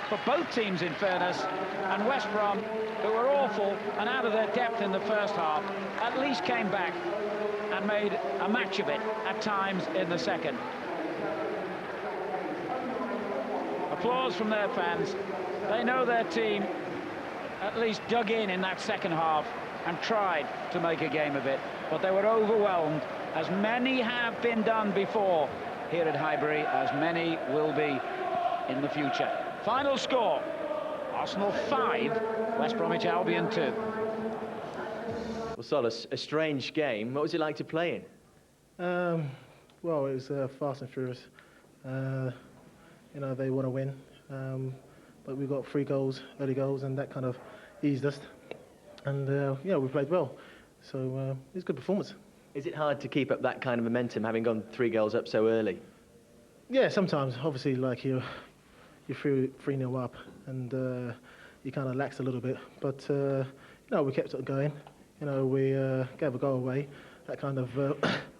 for both teams, in fairness. And West Brom, who were awful and out of their depth in the first half, at least came back and made a match of it at times in the second. Applause from their fans. They know their team at least dug in that second half and tried to make a game of it, but they were overwhelmed, as many have been done before here at Highbury, as many will be in the future. Final score, Arsenal 5, West Bromwich Albion 2. Well, Sol, a strange game. What was it like to play in? Well, it was fast and furious. You know, they want to win, but we got 3 goals, early goals, and that kind of eased us. And yeah, we played well, so it was a good performance. Is it hard to keep up that kind of momentum, having gone 3 goals up so early? Yeah, sometimes. Obviously, like you're 3-0 up, and you kind of lax a little bit. But you know, we kept it going. You know, we gave a goal away. That kind of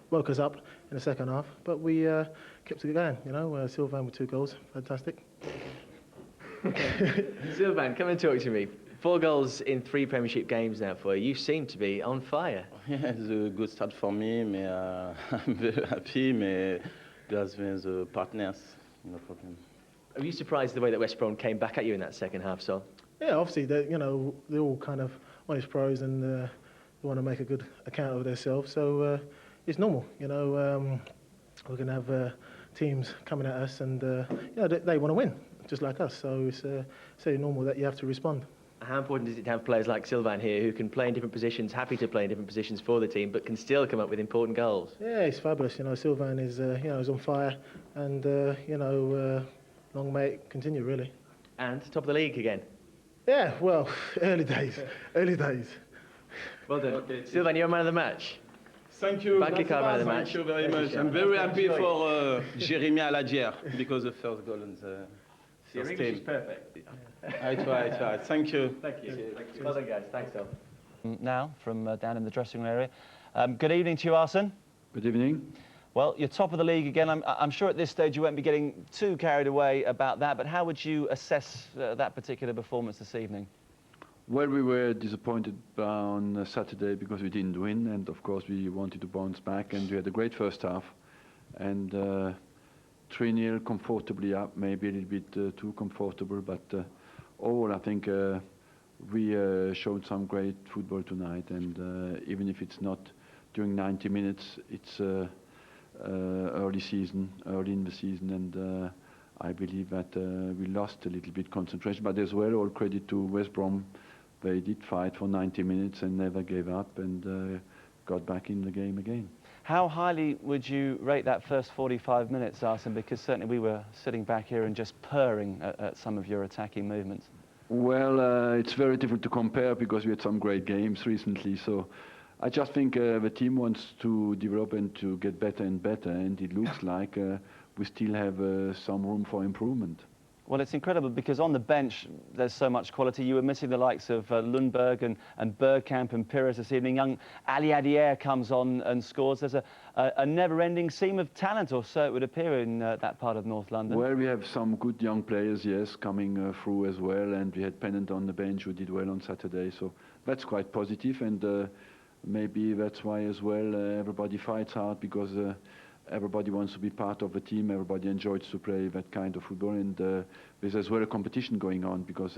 woke us up in the second half. But we kept it going. You know, Sylvain with 2 goals, fantastic. Sylvain, come and talk to me. 4 goals in 3 Premiership games now for you. You seem to be on fire. Yeah, it's a good start for me. I'm very happy. Just with the partners, no problem. Are you surprised the way that West Brom came back at you in that second half, Sol? Yeah, obviously, you know, they're all kind of honest pros, and they want to make a good account of themselves. So it's normal, you know. We're going to have teams coming at us, and you know, they want to win, just like us. So it's very normal that you have to respond. How important is it to have players like Sylvain here who can play in different positions, happy to play in different positions for the team, but can still come up with important goals? Yeah, it's fabulous. You know, Sylvain is, you know, is on fire, and you know, long may it continue, really. And top of the league again. Yeah, well, early days, early days. Well done. Okay. Sylvain, you're man of the match. Thank you. Back man of the match. Thank you very much. I'm very happy for Jeremy Aladier because the first goal in the first team. Perfect. I try. Thank you. Thank you. Well done, guys. Thanks, Sol. Now, from down in the dressing room area. Good evening to you, Arsene. Good evening. Well, you're top of the league again. I'm sure at this stage you won't be getting too carried away about that, but how would you assess that particular performance this evening? Well, we were disappointed on Saturday because we didn't win, and of course we wanted to bounce back, and we had a great first half, and 3-0 comfortably up, maybe a little bit too comfortable, but overall I think we showed some great football tonight, and even if it's not during 90 minutes, it's early in the season, and I believe that we lost a little bit concentration, but as well, all credit to West Brom. They did fight for 90 minutes and never gave up, and got back in the game again. How highly would you rate that first 45 minutes, Arsene? Because certainly we were sitting back here and just purring at some of your attacking movements. Well, it's very difficult to compare because we had some great games recently, so I just think the team wants to develop and to get better and better, and it looks like we still have some room for improvement. Well, it's incredible because on the bench there's so much quality. You were missing the likes of Lundberg and Bergkamp and Pires this evening. Young Ali Adier comes on and scores. There's a never-ending seam of talent, or so it would appear, in that part of North London. Well, we have some good young players, yes, coming through as well, and we had Pennant on the bench who did well on Saturday, so that's quite positive, and maybe that's why as well everybody fights hard, because everybody wants to be part of the team, everybody enjoys to play that kind of football, and there's as well a competition going on, because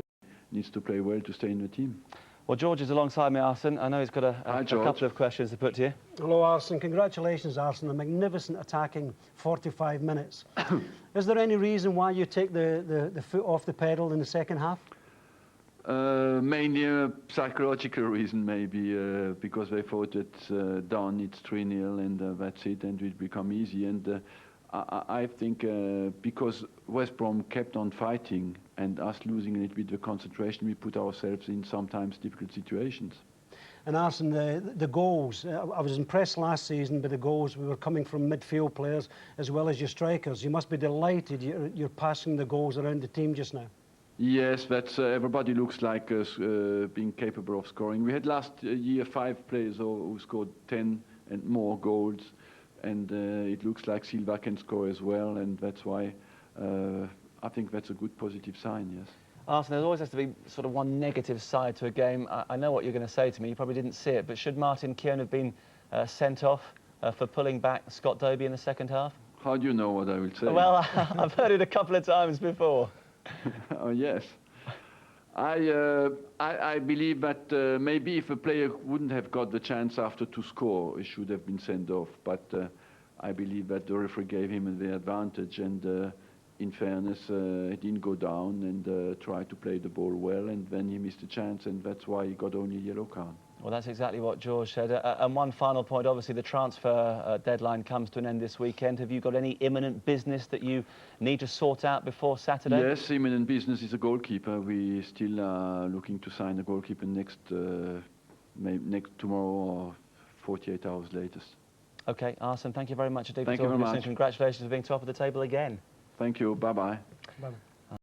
needs to play well to stay in the team. Well, George is alongside me, Arsene. I know he's got a couple of questions to put to you. Hello, Arsene. Congratulations, Arsene. A magnificent attacking 45 minutes. Is there any reason why you take the foot off the pedal in the second half? Mainly a psychological reason, maybe, because they thought it's done, it's 3-0, and that's it, and it will become easy. And I think because West Brom kept on fighting and us losing a little bit of concentration, we put ourselves in sometimes difficult situations. And Arsene, the goals, I was impressed last season by the goals. We were coming from midfield players as well as your strikers. You must be delighted you're passing the goals around the team just now. Yes, that's everybody looks like being capable of scoring. We had last year 5 players who scored 10 and more goals, and it looks like Silva can score as well, and that's why I think that's a good positive sign, yes. Arsene, there always has to be sort of one negative side to a game. I know what you're going to say to me, you probably didn't see it, but should Martin Keown have been sent off for pulling back Scott Dobie in the second half? How do you know what I will say? Well, I've heard it a couple of times before. Oh, yes. I believe that maybe if a player wouldn't have got the chance after to score, he should have been sent off. But I believe that the referee gave him the advantage, and in fairness, he didn't go down and tried to play the ball well, and then he missed a chance, and that's why he got only a yellow card. Well, that's exactly what George said. And one final point, obviously the transfer deadline comes to an end this weekend. Have you got any imminent business that you need to sort out before Saturday? Yes, imminent business is a goalkeeper. We still are looking to sign a goalkeeper maybe tomorrow or 48 hours latest. OK, Arsene, thank you very much indeed for talking to us, and congratulations for being top of the table again. Thank you. Bye-bye. Bye-bye.